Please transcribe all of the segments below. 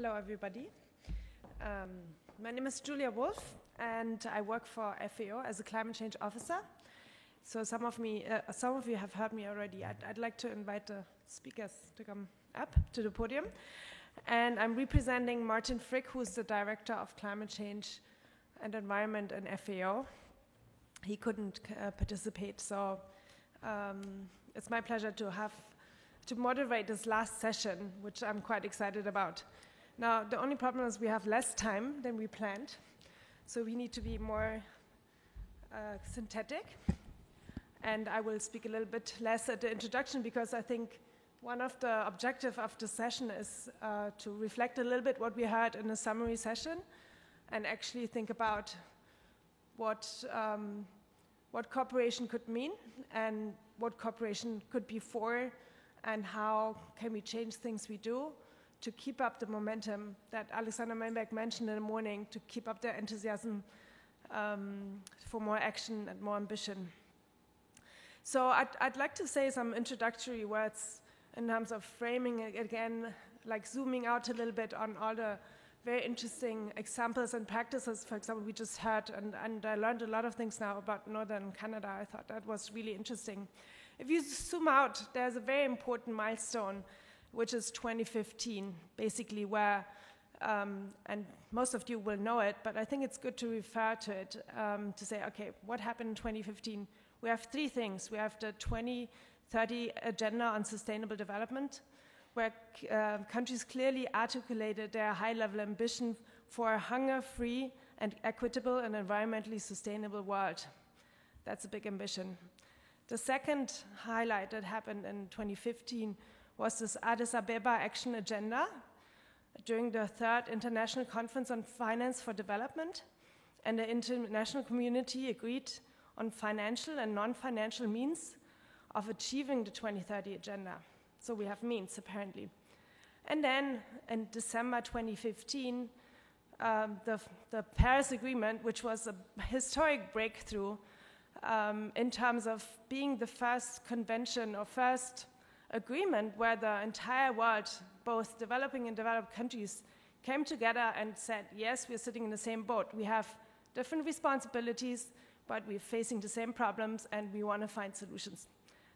Hello, everybody. My name is Julia Wolf, and I work for FAO as a climate change officer. So some of you have heard me already. I'd like to invite the speakers to come up to the podium. And I'm representing Martin Frick, who's the Director of Climate Change and Environment in FAO. He couldn't participate, so it's my pleasure to moderate this last session, which I'm quite excited about. Now, the only problem is we have less time than we planned, so we need to be more synthetic. And I will speak a little bit less at the introduction because I think one of the objectives of the session is to reflect a little bit what we heard in the summary session and actually think about what cooperation could mean and what cooperation could be for and how can we change things we do to keep up the momentum that Alexander Melnberg mentioned in the morning, to keep up the enthusiasm for more action and more ambition. So I'd like to say some introductory words in terms of framing it again, like zooming out a little bit on all the very interesting examples and practices, for example, we just heard, and I learned a lot of things now about Northern Canada. I thought that was really interesting. If you zoom out, there's a very important milestone, which is 2015, basically where, and most of you will know it, but I think it's good to refer to it, to say, okay, what happened in 2015? We have three things. We have the 2030 Agenda on Sustainable Development, where countries clearly articulated their high-level ambition for a hunger-free and equitable and environmentally sustainable world. That's a big ambition. The second highlight that happened in 2015 was this Addis Ababa Action Agenda during the third International Conference on Finance for Development, and the international community agreed on financial and non-financial means of achieving the 2030 Agenda. So we have means, apparently. And then in December 2015, the Paris Agreement, which was a historic breakthrough in terms of being the first convention or first agreement where the entire world, both developing and developed countries, came together and said, yes, we're sitting in the same boat. We have different responsibilities, but we're facing the same problems and we want to find solutions.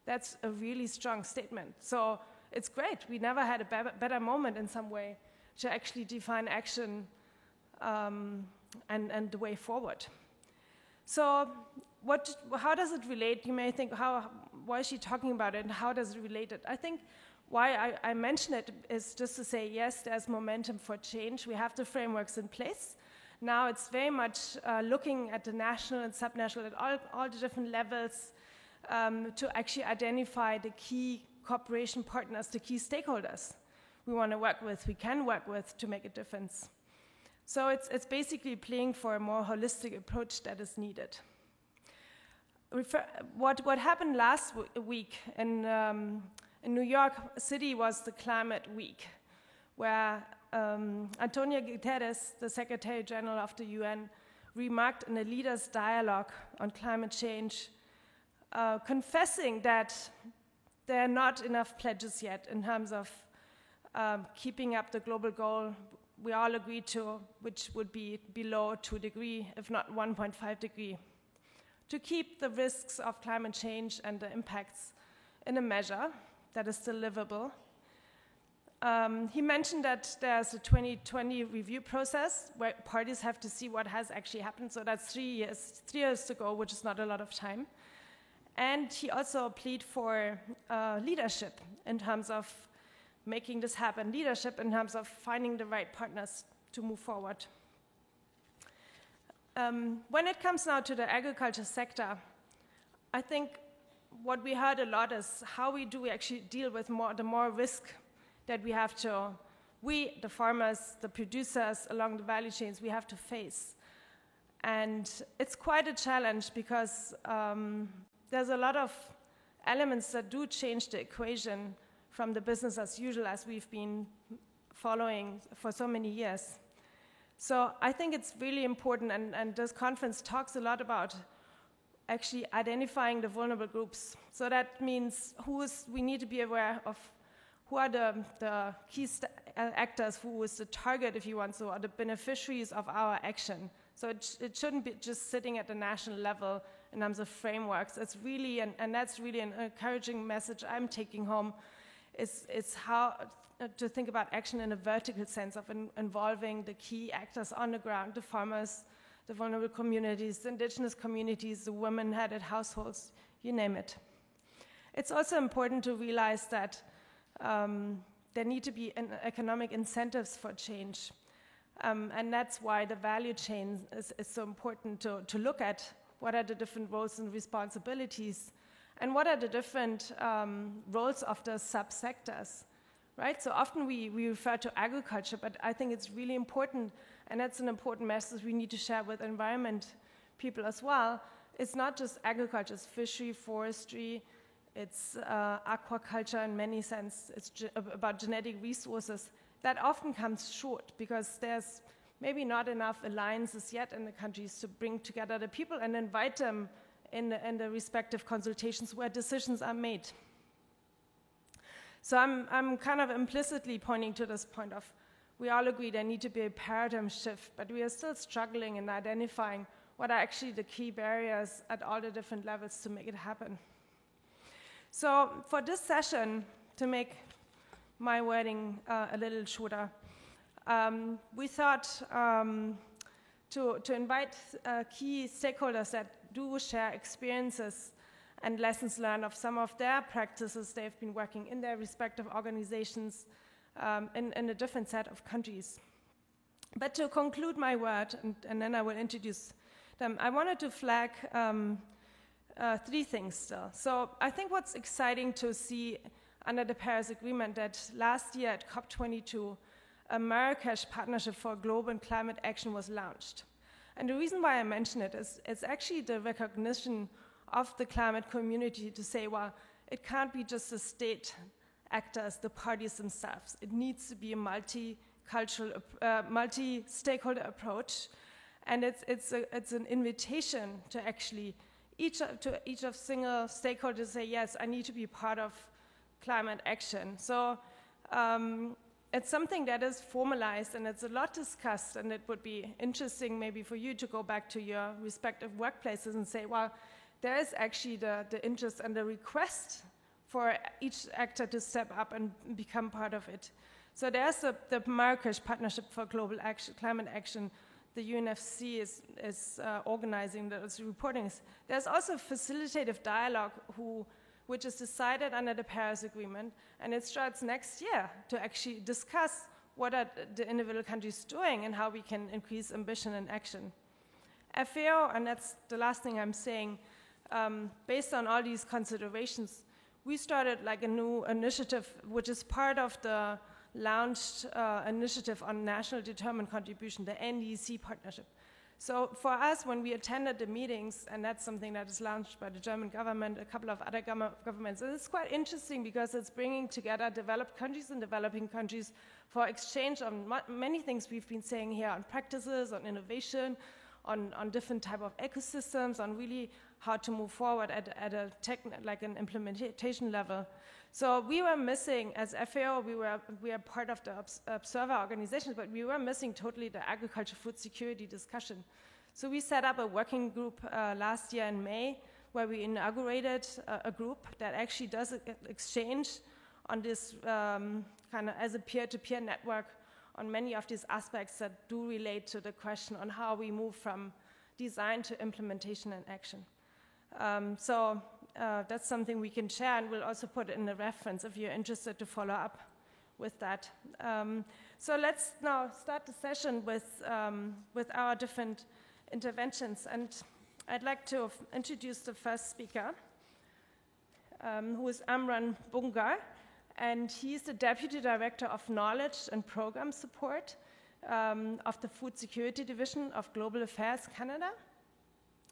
That's a really strong statement. So it's great. We never had a better moment in some way to actually define action and the way forward. So how does it relate? You may think, why is she talking about it and how does it relate it? I think why I mention it is just to say, yes, there's momentum for change. We have the frameworks in place. Now it's very much looking at the national and subnational, at all the different levels to actually identify the key cooperation partners, the key stakeholders we want to work with, we can work with to make a difference. So it's basically playing for a more holistic approach that is needed. What happened last week in New York City was the Climate Week, where Antonio Guterres, the Secretary General of the UN, remarked in a leaders' dialogue on climate change, confessing that there are not enough pledges yet in terms of keeping up the global goal we all agreed to, which would be below 2 degrees, if not 1.5 degrees, to keep the risks of climate change and the impacts in a measure that is still livable. He mentioned that there's a 2020 review process where parties have to see what has actually happened, so that's 3 years to go, which is not a lot of time. And he also pleaded for leadership in terms of making this happen, leadership in terms of finding the right partners to move forward. When it comes now to the agriculture sector, I think what we heard a lot is how we actually deal with the more risk that we have we, the farmers, the producers along the value chains, we have to face. And it's quite a challenge because there's a lot of elements that do change the equation from the business as usual as we've been following for so many years. So I think it's really important, and this conference talks a lot about actually identifying the vulnerable groups. So that means we need to be aware of who are the key actors, who is the target, if you want, so are the beneficiaries of our action. So it shouldn't be just sitting at the national level in terms of frameworks. It's really, and that's really an encouraging message I'm taking home, is how to think about action in a vertical sense of involving the key actors on the ground, the farmers, the vulnerable communities, the indigenous communities, the women-headed households, you name it. It's also important to realize that there need to be economic incentives for change. And that's why the value chain is so important to look at. What are the different roles and responsibilities? And what are the different roles of the subsectors? Right? So often we refer to agriculture, but I think it's really important, and that's an important message we need to share with environment people as well. It's not just agriculture, it's fishery, forestry, it's aquaculture in many sense. It's about genetic resources. That often comes short because there's maybe not enough alliances yet in the countries to bring together the people and invite them in the respective consultations where decisions are made. So I'm kind of implicitly pointing to this point of, we all agree there need to be a paradigm shift, but we are still struggling in identifying what are actually the key barriers at all the different levels to make it happen. So for this session, to make my wording a little shorter, we thought to invite key stakeholders that do share experiences and lessons learned of some of their practices they've been working in their respective organizations in a different set of countries. But to conclude my word, and then I will introduce them, I wanted to flag three things still. So I think what's exciting to see under the Paris Agreement that last year at COP22, a Marrakesh Partnership for Global and Climate Action was launched. And the reason why I mention it is it's actually the recognition of the climate community to say, well, it can't be just the state actors, the parties themselves. It needs to be a multi-cultural, multi-stakeholder approach. And it's an invitation to actually each of single stakeholders say, yes, I need to be part of climate action. So it's something that is formalized and it's a lot discussed, and it would be interesting maybe for you to go back to your respective workplaces and say, well, there is actually the interest and the request for each actor to step up and become part of it. So there's the Marrakesh Partnership for Global Action, Climate Action. The UNFC is organizing those reportings. There's also facilitative dialogue which is decided under the Paris Agreement, and it starts next year to actually discuss what are the individual countries doing and how we can increase ambition and action. FAO, and that's the last thing I'm saying, based on all these considerations, we started like a new initiative, which is part of the launched initiative on national determined contribution, the NDC partnership. So for us, when we attended the meetings, and that's something that is launched by the German government, a couple of other governments, and it's quite interesting because it's bringing together developed countries and developing countries for exchange on many things we've been saying here, on practices, on innovation, on different type of ecosystems, on really how to move forward at a like an implementation level. So we were missing, as FAO, we are part of the observer organization, but we were missing totally the agriculture food security discussion. So we set up a working group last year in May, where we inaugurated a group that actually does exchange on this kind of as a peer-to-peer network on many of these aspects that do relate to the question on how we move from design to implementation and action. So that's something we can share, and we'll also put it in the reference if you're interested to follow up with that. So let's now start the session with our different interventions, and I'd like to introduce the first speaker, who is Amran Bungar, and he's the Deputy Director of Knowledge and Program Support of the Food Security Division of Global Affairs Canada.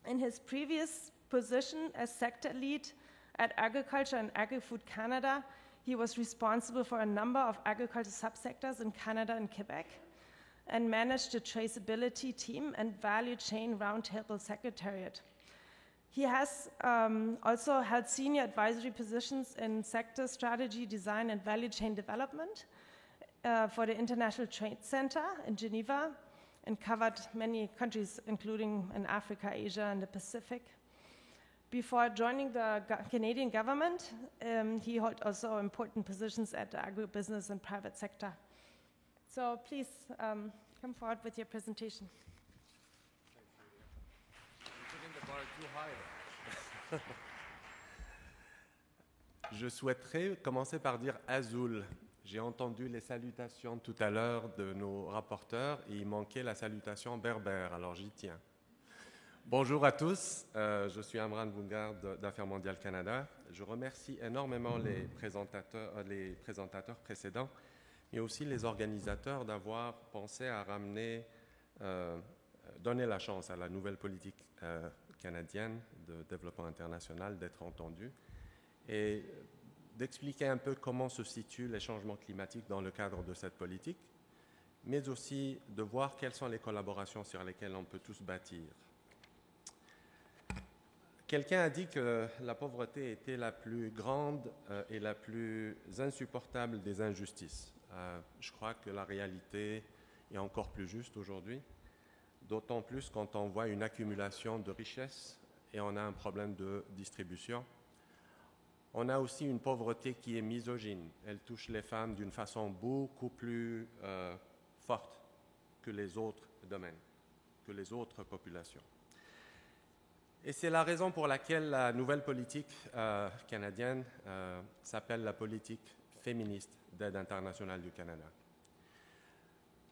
In his previous position as sector lead at Agriculture and Agri-Food Canada, he was responsible for a number of agriculture subsectors in Canada and Quebec, and managed the traceability team and value chain roundtable secretariat. He has also held senior advisory positions in sector strategy, design, and value chain development for the International Trade Center in Geneva, and covered many countries, including in Africa, Asia, and the Pacific. Before joining the Canadian government, he held also important positions at the agribusiness and private sector. So please come forward with your presentation. Je souhaiterais commencer par dire Azul. J'ai entendu les salutations tout à l'heure de nos rapporteurs et il manquait la salutation berbère, alors j'y tiens. Bonjour à tous, je suis Amran Boungard d'Affaires mondiales Canada. Je remercie énormément les présentateurs précédents, mais aussi les organisateurs d'avoir pensé à ramener, donner la chance à la nouvelle politique canadienne de développement international d'être entendue et d'expliquer un peu comment se situent les changements climatiques dans le cadre de cette politique, mais aussi de voir quelles sont les collaborations sur lesquelles on peut tous bâtir. Quelqu'un a dit que la pauvreté était la plus grande et la plus insupportable des injustices. Je crois que la réalité est encore plus juste aujourd'hui, d'autant plus quand on voit une accumulation de richesses et on a un problème de distribution. On a aussi une pauvreté qui est misogyne. Elle touche les femmes d'une façon beaucoup plus forte que les autres domaines, que les autres populations. Et c'est la raison pour laquelle la nouvelle politique canadienne s'appelle la politique féministe d'aide internationale du Canada.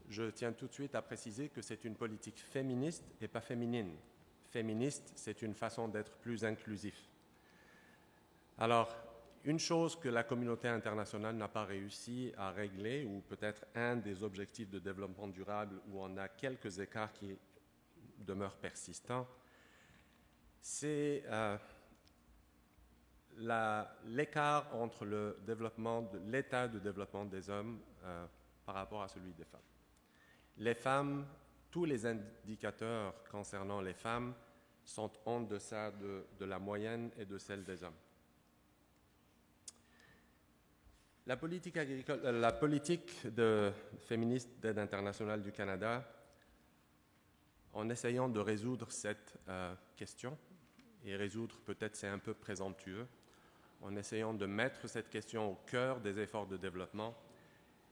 Je tiens tout de suite à préciser que c'est une politique féministe et pas féminine. Féministe, c'est une façon d'être plus inclusif. Alors, une chose que la communauté internationale n'a pas réussi à régler, ou peut-être un des objectifs de développement durable où on a quelques écarts qui demeurent persistants, c'est l'écart entre l'état de développement des hommes par rapport à celui des femmes. Les femmes, tous les indicateurs concernant les femmes sont en deçà de la moyenne et de celle des hommes. La politique féministe d'aide internationale du Canada, en essayant de résoudre cette question, et résoudre peut-être c'est un peu présomptueux, en essayant de mettre cette question au cœur des efforts de développement,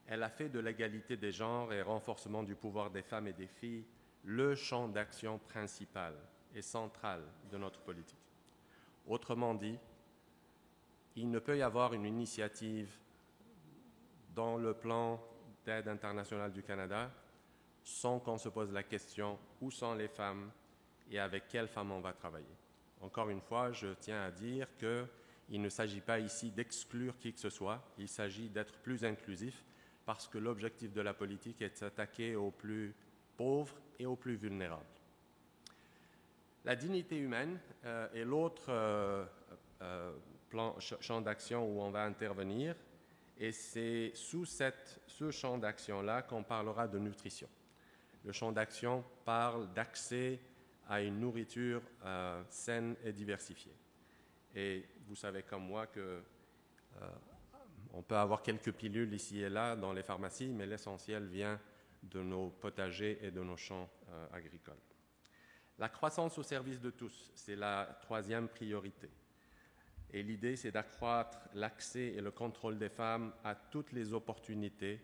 elle a fait de l'égalité des genres et renforcement du pouvoir des femmes et des filles le champ d'action principal et central de notre politique. Autrement dit, il ne peut y avoir une initiative dans le plan d'aide internationale du Canada sans qu'on se pose la question où sont les femmes et avec quelles femmes on va travailler. Encore une fois, je tiens à dire qu'il ne s'agit pas ici d'exclure qui que ce soit, il s'agit d'être plus inclusif parce que l'objectif de la politique est de s'attaquer aux plus pauvres et aux plus vulnérables. La dignité humaine est l'autre champ d'action où on va intervenir et c'est sous ce champ d'action-là qu'on parlera de nutrition. Le champ d'action parle d'accès à une nourriture saine et diversifiée. Et vous savez comme moi que on peut avoir quelques pilules ici et là dans les pharmacies, mais l'essentiel vient de nos potagers et de nos champs agricoles. La croissance au service de tous, c'est la troisième priorité. Et l'idée, c'est d'accroître l'accès et le contrôle des femmes à toutes les opportunités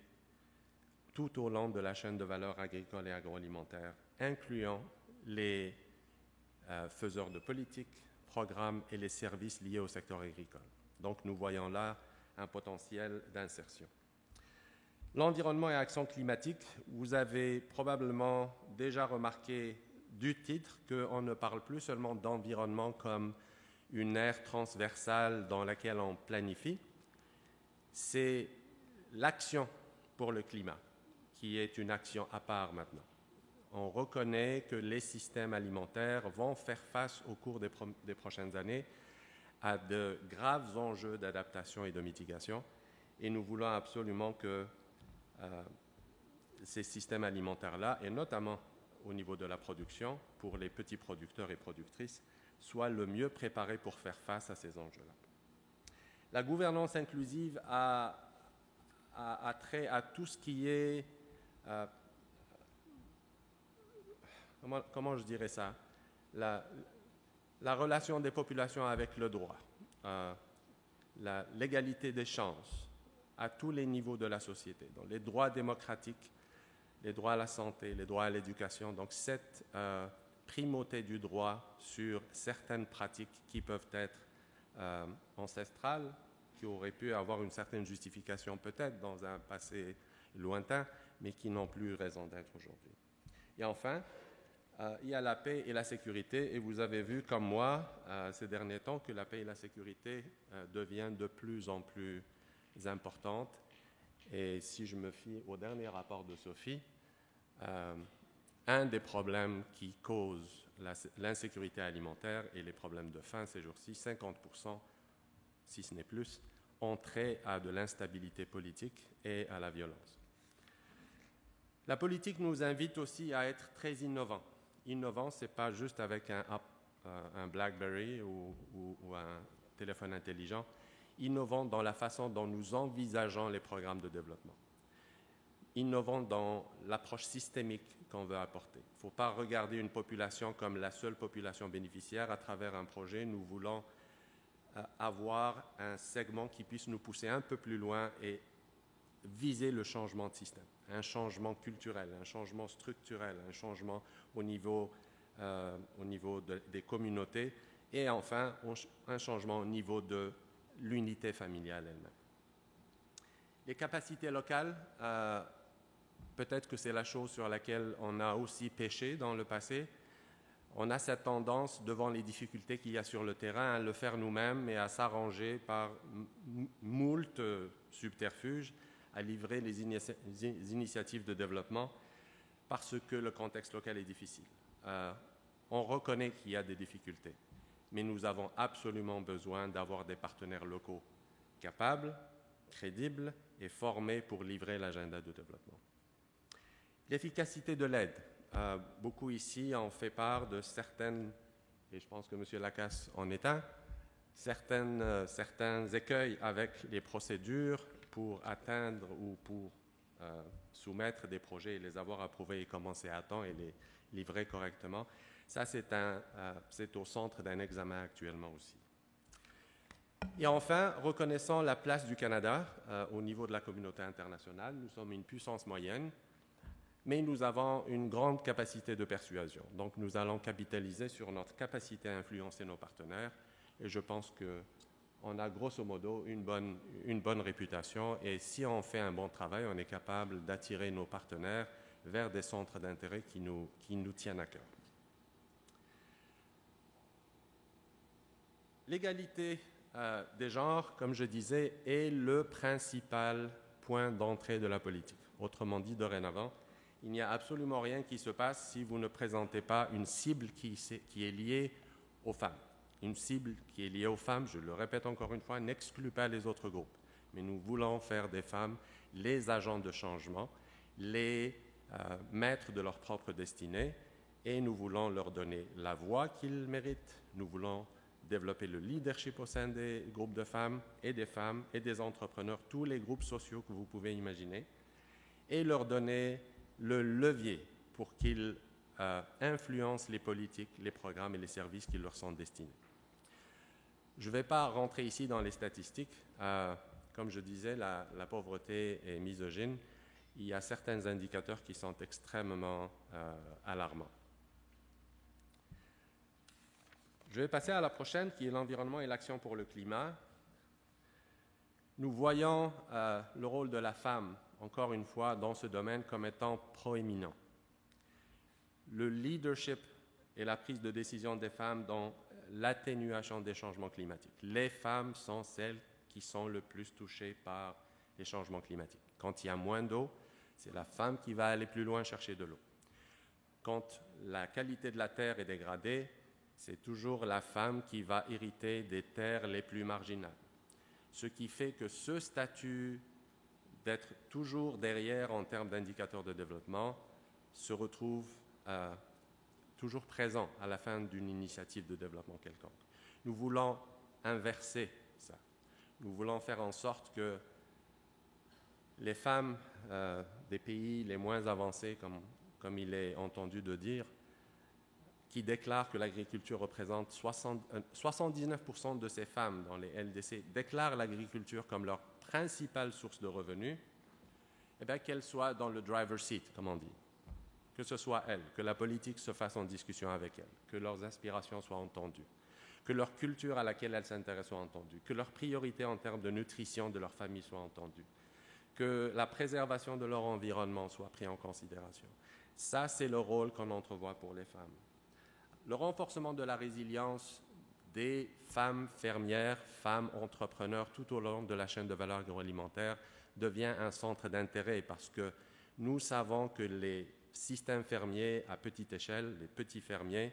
tout au long de la chaîne de valeur agricole et agroalimentaire, incluant les faiseurs de politique, programmes et les services liés au secteur agricole. Donc, nous voyons là un potentiel d'insertion. L'environnement et action climatique, vous avez probablement déjà remarqué du titre qu'on ne parle plus seulement d'environnement comme une aire transversale dans laquelle on planifie, c'est l'action pour le climat qui est une action à part maintenant. On reconnaît que les systèmes alimentaires vont faire face au cours des prochaines années à de graves enjeux d'adaptation et de mitigation et nous voulons absolument que ces systèmes alimentaires-là, et notamment au niveau de la production, pour les petits producteurs et productrices, soit le mieux préparé pour faire face à ces enjeux-là. La gouvernance inclusive a trait à tout ce qui est, comment je dirais ça, la relation des populations avec le droit, l'égalité des chances à tous les niveaux de la société, donc les droits démocratiques, les droits à la santé, les droits à l'éducation. Donc cette primauté du droit sur certaines pratiques qui peuvent être ancestrales, qui auraient pu avoir une certaine justification peut-être dans un passé lointain, mais qui n'ont plus raison d'être aujourd'hui. Et enfin, il y a la paix et la sécurité, et vous avez vu comme moi ces derniers temps que la paix et la sécurité deviennent de plus en plus importantes. Et si je me fie au dernier rapport de Sophie, un des problèmes qui causent l'insécurité alimentaire et les problèmes de faim ces jours-ci, 50%, si ce n'est plus, ont trait à de l'instabilité politique et à la violence. La politique nous invite aussi à être très innovants. Innovant, ce n'est pas juste avec un BlackBerry ou un téléphone intelligent. Innovant dans la façon dont nous envisageons les programmes de développement. Innovant dans l'approche systémique qu'on veut apporter. Il ne faut pas regarder une population comme la seule population bénéficiaire. À travers un projet, nous voulons avoir un segment qui puisse nous pousser un peu plus loin et viser le changement de système, un changement culturel, un changement structurel, un changement au niveau des communautés et enfin un changement au niveau de l'unité familiale elle-même. Les capacités locales, peut-être que c'est la chose sur laquelle on a aussi péché dans le passé. On a cette tendance, devant les difficultés qu'il y a sur le terrain, à le faire nous-mêmes et à s'arranger par moult subterfuges, à livrer les initiatives de développement parce que le contexte local est difficile. On reconnaît qu'il y a des difficultés, mais nous avons absolument besoin d'avoir des partenaires locaux capables, crédibles et formés pour livrer l'agenda de développement. L'efficacité de l'aide. Beaucoup ici ont fait part de certaines, et je pense que M. Lacasse en est un, certains écueils avec les procédures pour atteindre ou pour soumettre des projets et les avoir approuvés et commencer à temps et les livrer correctement. Ça, c'est au centre d'un examen actuellement aussi. Et enfin, reconnaissant la place du Canada au niveau de la communauté internationale, nous sommes une puissance moyenne, mais nous avons une grande capacité de persuasion. Donc, nous allons capitaliser sur notre capacité à influencer nos partenaires. Et je pense qu'on a grosso modo une bonne réputation. Et si on fait un bon travail, on est capable d'attirer nos partenaires vers des centres d'intérêt qui nous tiennent à cœur. L'égalité des genres, comme je disais, est le principal point d'entrée de la politique. Autrement dit, dorénavant, il n'y a absolument rien qui se passe si vous ne présentez pas une cible qui est liée aux femmes. Une cible qui est liée aux femmes, je le répète encore une fois, n'exclut pas les autres groupes. Mais nous voulons faire des femmes les agents de changement, les maîtres de leur propre destinée, et nous voulons leur donner la voix qu'ils méritent. Nous voulons développer le leadership au sein des groupes de femmes et des entrepreneurs, tous les groupes sociaux que vous pouvez imaginer, et leur donner le levier pour qu'ils influencent les politiques, les programmes et les services qui leur sont destinés. Je ne vais pas rentrer ici dans les statistiques. Comme je disais, la pauvreté est misogyne. Il y a certains indicateurs qui sont extrêmement alarmants. Je vais passer à la prochaine, qui est l'environnement et l'action pour le climat. Nous voyons le rôle de la femme, encore une fois, dans ce domaine comme étant proéminent. Le leadership et la prise de décision des femmes dans l'atténuation des changements climatiques. Les femmes sont celles qui sont le plus touchées par les changements climatiques. Quand il y a moins d'eau, c'est la femme qui va aller plus loin chercher de l'eau. Quand la qualité de la terre est dégradée, c'est toujours la femme qui va hériter des terres les plus marginales. Ce qui fait que ce statut d'être toujours derrière en termes d'indicateurs de développement se retrouve toujours présent à la fin d'une initiative de développement quelconque. Nous voulons inverser ça. Nous voulons faire en sorte que les femmes des pays les moins avancés, comme il est entendu de dire, qui déclarent que l'agriculture représente 79% de ces femmes dans les LDC, déclarent l'agriculture comme leur principale source de revenus, eh bien qu'elles soient dans le driver's seat, comme on dit. Que ce soit elles, que la politique se fasse en discussion avec elles, que leurs aspirations soient entendues, que leur culture à laquelle elles s'intéressent soit entendue, que leurs priorités en termes de nutrition de leur famille soient entendues, que la préservation de leur environnement soit prise en considération. Ça, c'est le rôle qu'on entrevoit pour les femmes. Le renforcement de la résilience des femmes fermières, femmes entrepreneurs tout au long de la chaîne de valeur agroalimentaire devient un centre d'intérêt parce que nous savons que les systèmes fermiers à petite échelle, les petits fermiers,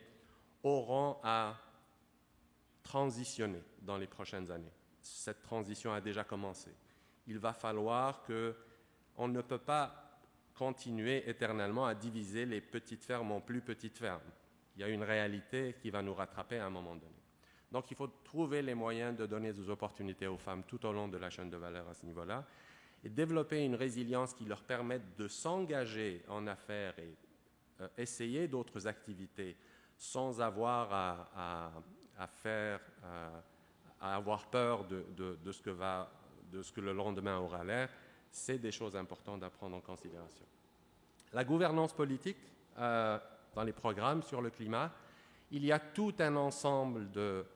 auront à transitionner dans les prochaines années. Cette transition a déjà commencé. Il va falloir qu'on ne peut pas continuer éternellement à diviser les petites fermes en plus petites fermes. Il y a une réalité qui va nous rattraper à un moment donné. Donc, il faut trouver les moyens de donner des opportunités aux femmes tout au long de la chaîne de valeur à ce niveau-là et développer une résilience qui leur permette de s'engager en affaires et essayer d'autres activités sans avoir à avoir peur de ce que le lendemain aura l'air. C'est des choses importantes à prendre en considération. La gouvernance politique, dans les programmes sur le climat, il y a tout un ensemble de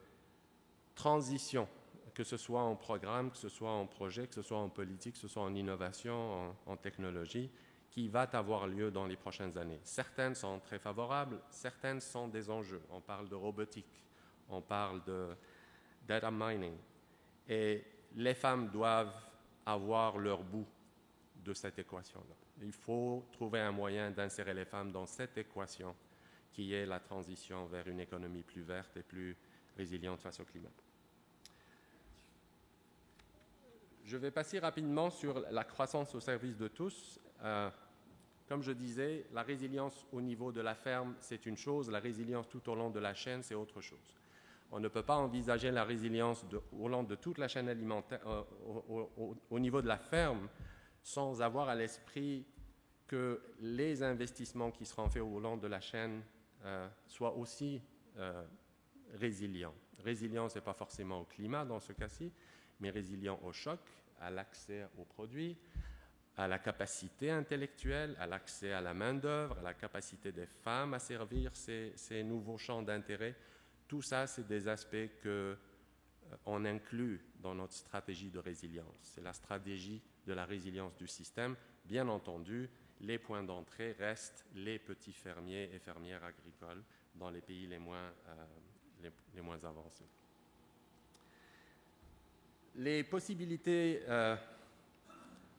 transitions, que ce soit en programme, que ce soit en projet, que ce soit en politique, que ce soit en innovation, en technologie, qui va avoir lieu dans les prochaines années. Certaines sont très favorables, certaines sont des enjeux. On parle de robotique, on parle de data mining. Et les femmes doivent avoir leur bout de cette équation-là. Il faut trouver un moyen d'insérer les femmes dans cette équation qui est la transition vers une économie plus verte et plus résiliente face au climat. Je vais passer rapidement sur la croissance au service de tous. Comme je disais, la résilience au niveau de la ferme, c'est une chose, la résilience tout au long de la chaîne, c'est autre chose. On ne peut pas envisager la résilience au long de toute la chaîne alimentaire, au niveau de la ferme, sans avoir à l'esprit que les investissements qui seront faits au long de la chaîne soient aussi résilients. Résilients, ce n'est pas forcément au climat dans ce cas-ci, mais résilients au choc, à l'accès aux produits, à la capacité intellectuelle, à l'accès à la main-d'œuvre, à la capacité des femmes à servir ces nouveaux champs d'intérêt. Tout ça, c'est des aspects qu'on inclut dans notre stratégie de résilience. C'est la stratégie de la résilience du système. Bien entendu, les points d'entrée restent les petits fermiers et fermières agricoles dans les pays les moins avancés. Les possibilités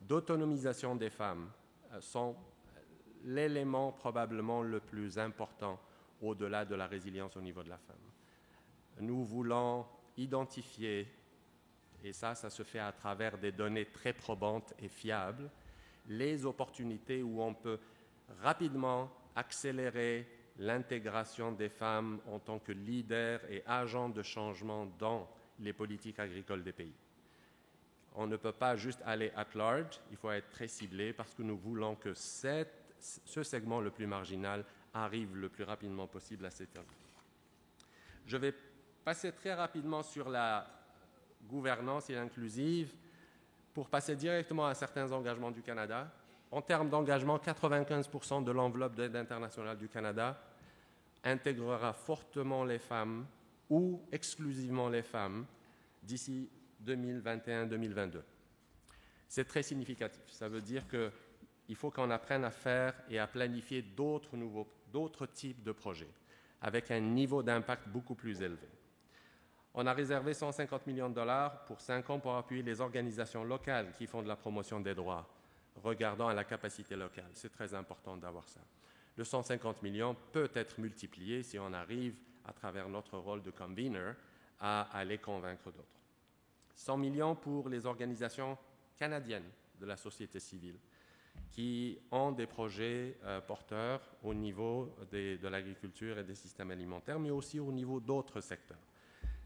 d'autonomisation des femmes sont l'élément probablement le plus important au-delà de la résilience au niveau de la femme. Nous voulons identifier, et ça se fait à travers des données très probantes et fiables, les opportunités où on peut rapidement accélérer l'intégration des femmes en tant que leaders et agents de changement dans les politiques agricoles des pays. On ne peut pas juste aller at large, il faut être très ciblé parce que nous voulons que ce segment le plus marginal arrive le plus rapidement possible à cette heure. Je vais passer très rapidement sur la gouvernance et inclusive pour passer directement à certains engagements du Canada. En termes d'engagement, 95% de l'enveloppe d'aide internationale du Canada intégrera fortement les femmes ou exclusivement les femmes d'ici 2021-2022. C'est très significatif. Ça veut dire qu'il faut qu'on apprenne à faire et à planifier d'autres types de projets avec un niveau d'impact beaucoup plus élevé. On a réservé 150 millions de dollars pour 5 ans pour appuyer les organisations locales qui font de la promotion des droits, regardant à la capacité locale. C'est très important d'avoir ça. Le 150 millions peut être multiplié si on arrive, à travers notre rôle de convener, à aller convaincre d'autres. 100 millions pour les organisations canadiennes de la société civile qui ont des projets porteurs au niveau de l'agriculture et des systèmes alimentaires, mais aussi au niveau d'autres secteurs.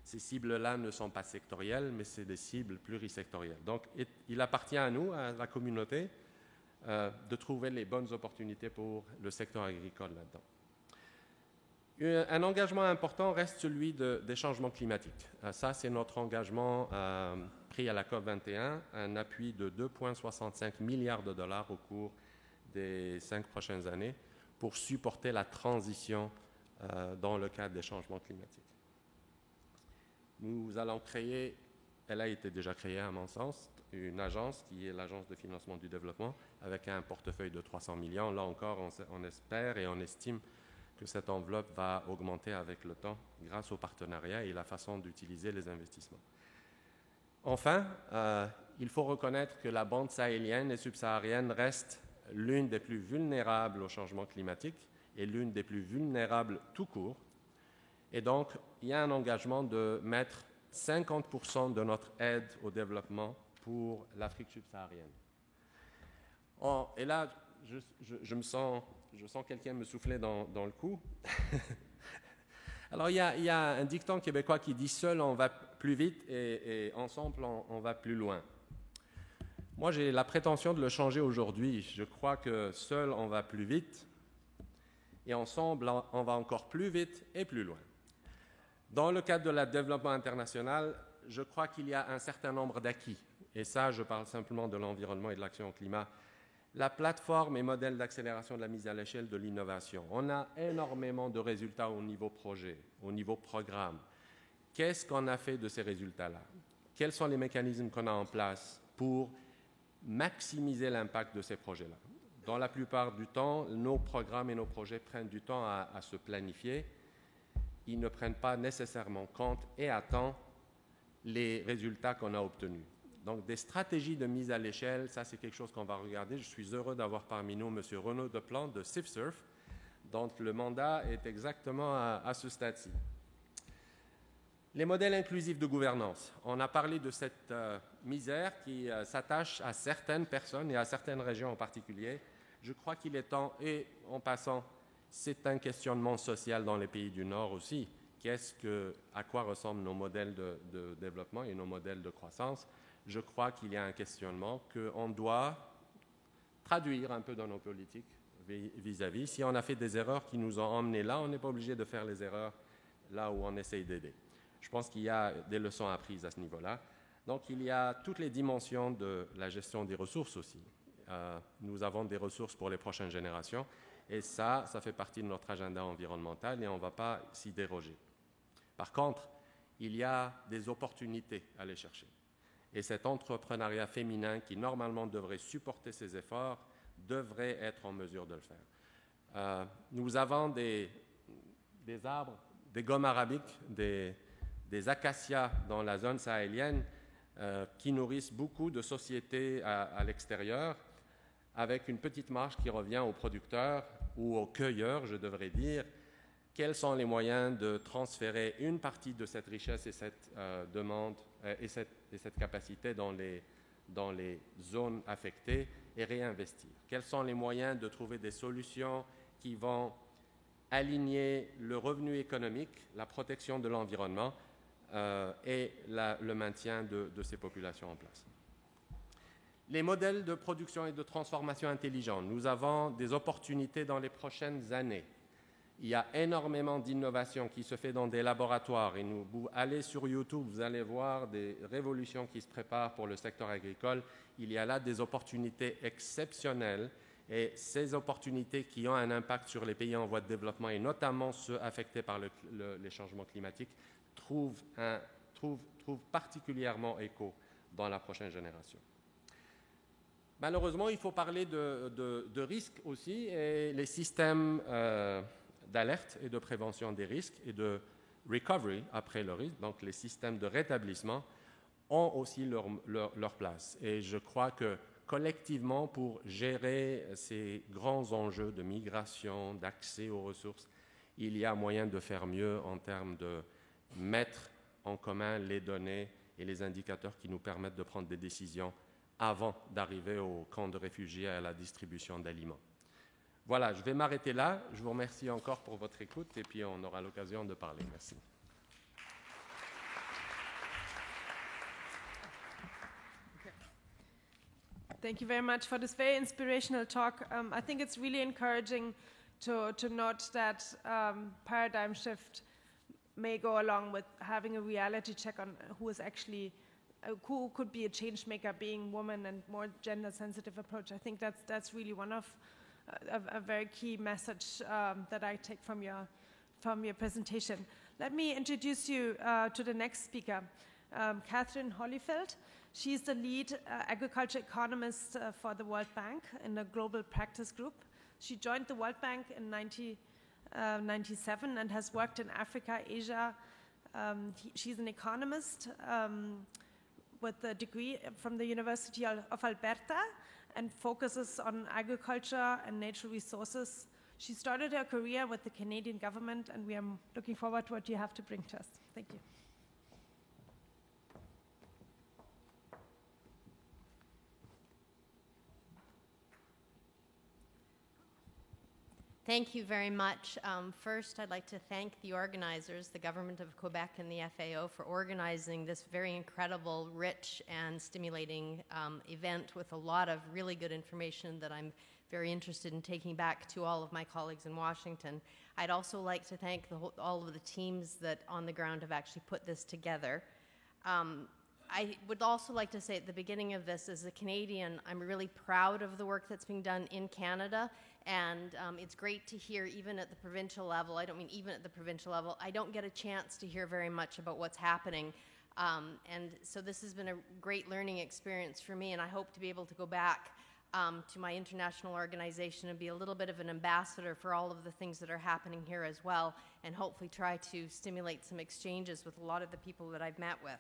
Ces cibles-là ne sont pas sectorielles, mais c'est des cibles plurisectorielles. Donc, il appartient à nous, à la communauté, de trouver les bonnes opportunités pour le secteur agricole là-dedans. Un engagement important reste celui des changements climatiques. Ça, c'est notre engagement pris à la COP21, un appui de 2,65 milliards de dollars au cours des 5 prochaines années pour supporter la transition dans le cadre des changements climatiques. Nous allons créer, elle a été déjà créée à mon sens, une agence qui est l'Agence de financement du développement avec un portefeuille de 300 millions. Là encore, on espère et on estime que cette enveloppe va augmenter avec le temps grâce au partenariat et la façon d'utiliser les investissements. Enfin, il faut reconnaître que la bande sahélienne et subsaharienne reste l'une des plus vulnérables au changement climatique et l'une des plus vulnérables tout court. Et donc, il y a un engagement de mettre 50% de notre aide au développement pour l'Afrique subsaharienne. Et là, je sens quelqu'un me souffler dans le cou. Alors, il y a un dicton québécois qui dit « seul, on va plus vite et ensemble, on va plus loin ». Moi, j'ai la prétention de le changer aujourd'hui. Je crois que seul, on va plus vite et ensemble, on va encore plus vite et plus loin. Dans le cadre de la développement international, je crois qu'il y a un certain nombre d'acquis. Et ça, je parle simplement de l'environnement et de l'action au climat. La plateforme et modèle d'accélération de la mise à l'échelle de l'innovation. On a énormément de résultats au niveau projet, au niveau programme. Qu'est-ce qu'on a fait de ces résultats-là? Quels sont les mécanismes qu'on a en place pour maximiser l'impact de ces projets-là? Dans la plupart du temps, nos programmes et nos projets prennent du temps à se planifier. Ils ne prennent pas nécessairement compte et à temps les résultats qu'on a obtenus. Donc, des stratégies de mise à l'échelle, ça c'est quelque chose qu'on va regarder. Je suis heureux d'avoir parmi nous M. Renaud Deplan de CIFSURF, dont le mandat est exactement à ce stade-ci. Les modèles inclusifs de gouvernance. On a parlé de cette misère qui s'attache à certaines personnes et à certaines régions en particulier. Je crois qu'il est temps, et en passant, c'est un questionnement social dans les pays du Nord aussi. À quoi ressemblent nos modèles de développement et nos modèles de croissance? Je crois qu'il y a un questionnement qu'on doit traduire un peu dans nos politiques vis-à-vis. Si on a fait des erreurs qui nous ont emmenés là, on n'est pas obligé de faire les erreurs là où on essaye d'aider. Je pense qu'il y a des leçons apprises à ce niveau-là. Donc, il y a toutes les dimensions de la gestion des ressources aussi. Nous avons des ressources pour les prochaines générations. Et ça fait partie de notre agenda environnemental et on ne va pas s'y déroger. Par contre, il y a des opportunités à aller chercher. Et cet entrepreneuriat féminin qui, normalement, devrait supporter ces efforts, devrait être en mesure de le faire. Nous avons des arbres, des gommes arabiques, des acacias dans la zone sahélienne qui nourrissent beaucoup de sociétés à l'extérieur, avec une petite marge qui revient aux producteurs ou aux cueilleurs, je devrais dire, quels sont les moyens de transférer une partie de cette richesse et cette demande et cette capacité dans les zones affectées et réinvestir. Quels sont les moyens de trouver des solutions qui vont aligner le revenu économique, la protection de l'environnement et le maintien de ces populations en place. Les modèles de production et de transformation intelligents. Nous avons des opportunités dans les prochaines années. Il y a énormément d'innovation qui se fait dans des laboratoires. Et vous allez sur YouTube, vous allez voir des révolutions qui se préparent pour le secteur agricole. Il y a là des opportunités exceptionnelles. Et ces opportunités qui ont un impact sur les pays en voie de développement, et notamment ceux affectés par les changements climatiques, trouvent particulièrement écho dans la prochaine génération. Malheureusement, il faut parler de risques aussi, et les systèmes d'alerte et de prévention des risques et de recovery après le risque, donc les systèmes de rétablissement, ont aussi leur place. Et je crois que collectivement, pour gérer ces grands enjeux de migration, d'accès aux ressources, il y a moyen de faire mieux en termes de mettre en commun les données et les indicateurs qui nous permettent de prendre des décisions avant d'arriver au camp de réfugiés et à la distribution d'aliments. Voilà, je vais m'arrêter là. Je vous remercie encore pour votre écoute et puis on aura l'occasion de parler. Merci. Thank you very much for this very inspirational talk. I think it's really encouraging to note that paradigm shift may go along with having a reality check on who is actually, who could be a change maker, being woman and more gender sensitive approach. I think that's really one of a very key message that I take from your presentation. Let me introduce you to the next speaker, Catherine Holyfield. She's the lead agriculture economist for the World Bank in the Global Practice Group. She joined the World Bank in 1997 and has worked in Africa, Asia. She's an economist with a degree from the University of Alberta and focuses on agriculture and natural resources. She started her career with the Canadian government, and we are looking forward to what you have to bring to us. Thank you. Thank you very much. First, I'd like to thank the organizers, the Government of Quebec and the FAO, for organizing this very incredible, rich, and stimulating event with a lot of really good information that I'm very interested in taking back to all of my colleagues in Washington. I'd also like to thank all of the teams that on the ground have actually put this together. I would also like to say at the beginning of this, as a Canadian, I'm really proud of the work that's being done in Canada, and it's great to hear even at the provincial level. I don't mean even at the provincial level. I don't get a chance to hear very much about what's happening, and so this has been a great learning experience for me, and I hope to be able to go back to my international organization and be a little bit of an ambassador for all of the things that are happening here as well, and hopefully try to stimulate some exchanges with a lot of the people that I've met with.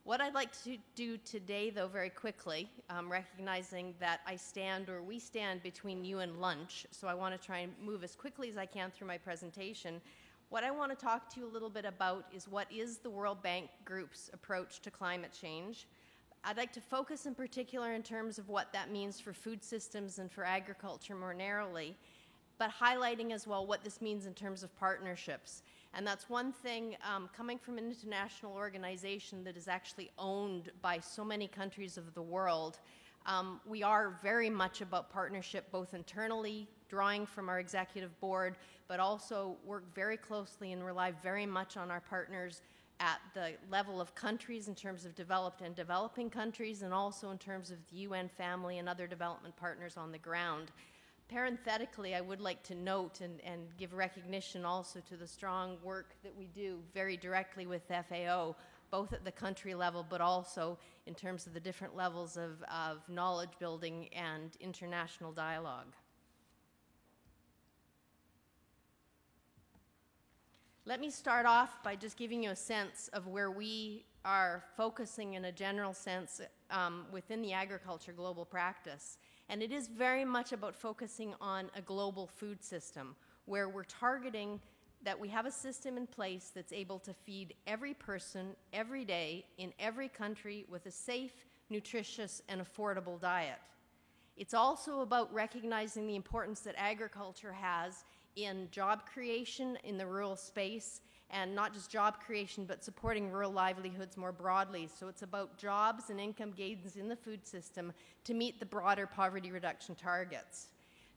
What I'd like to do today, though, very quickly, recognizing that we stand between you and lunch, so I want to try and move as quickly as I can through my presentation. What I want to talk to you a little bit about is what is the World Bank Group's approach to climate change. I'd like to focus in particular in terms of what that means for food systems and for agriculture more narrowly, but highlighting as well what this means in terms of partnerships. And that's one thing, coming from an international organization that is actually owned by so many countries of the world, we are very much about partnership, both internally, drawing from our executive board, but also work very closely and rely very much on our partners at the level of countries in terms of developed and developing countries, and also in terms of the UN family and other development partners on the ground. Parenthetically, I would like to note and give recognition also to the strong work that we do very directly with FAO, both at the country level, but also in terms of the different levels of knowledge building and international dialogue. Let me start off by just giving you a sense of where we are focusing in a general sense within the agriculture global practice. And it is very much about focusing on a global food system, where we're targeting that we have a system in place that's able to feed every person, every day, in every country with a safe, nutritious, and affordable diet. It's also about recognizing the importance that agriculture has in job creation in the rural space, and not just job creation, but supporting rural livelihoods more broadly. So it's about jobs and income gains in the food system to meet the broader poverty reduction targets.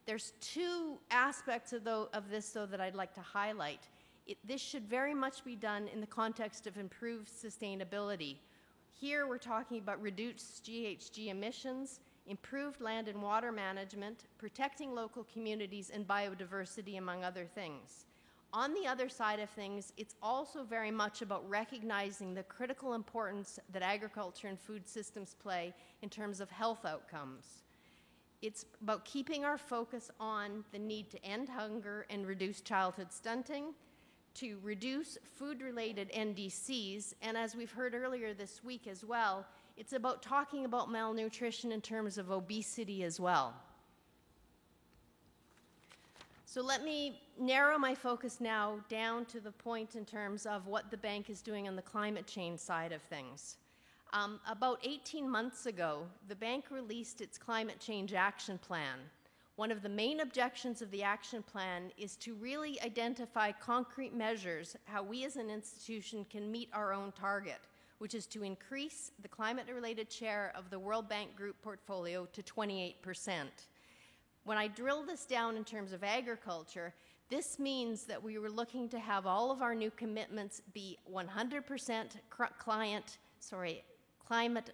There's two aspects of this, though, that I'd like to highlight. This should very much be done in the context of improved sustainability. Here we're talking about reduced GHG emissions, improved land and water management, protecting local communities and biodiversity, among other things. On the other side of things, it's also very much about recognizing the critical importance that agriculture and food systems play in terms of health outcomes. It's about keeping our focus on the need to end hunger and reduce childhood stunting, to reduce food-related NDCs, and as we've heard earlier this week as well, it's about talking about malnutrition in terms of obesity as well. So let me narrow my focus now down to the point in terms of what the bank is doing on the climate change side of things. About 18 months ago, the bank released its Climate Change Action Plan. One of the main objections of the action plan is to really identify concrete measures how we as an institution can meet our own target, which is to increase the climate-related share of the World Bank Group portfolio to 28%. When I drill this down in terms of agriculture, this means that we were looking to have all of our new commitments be 100% climate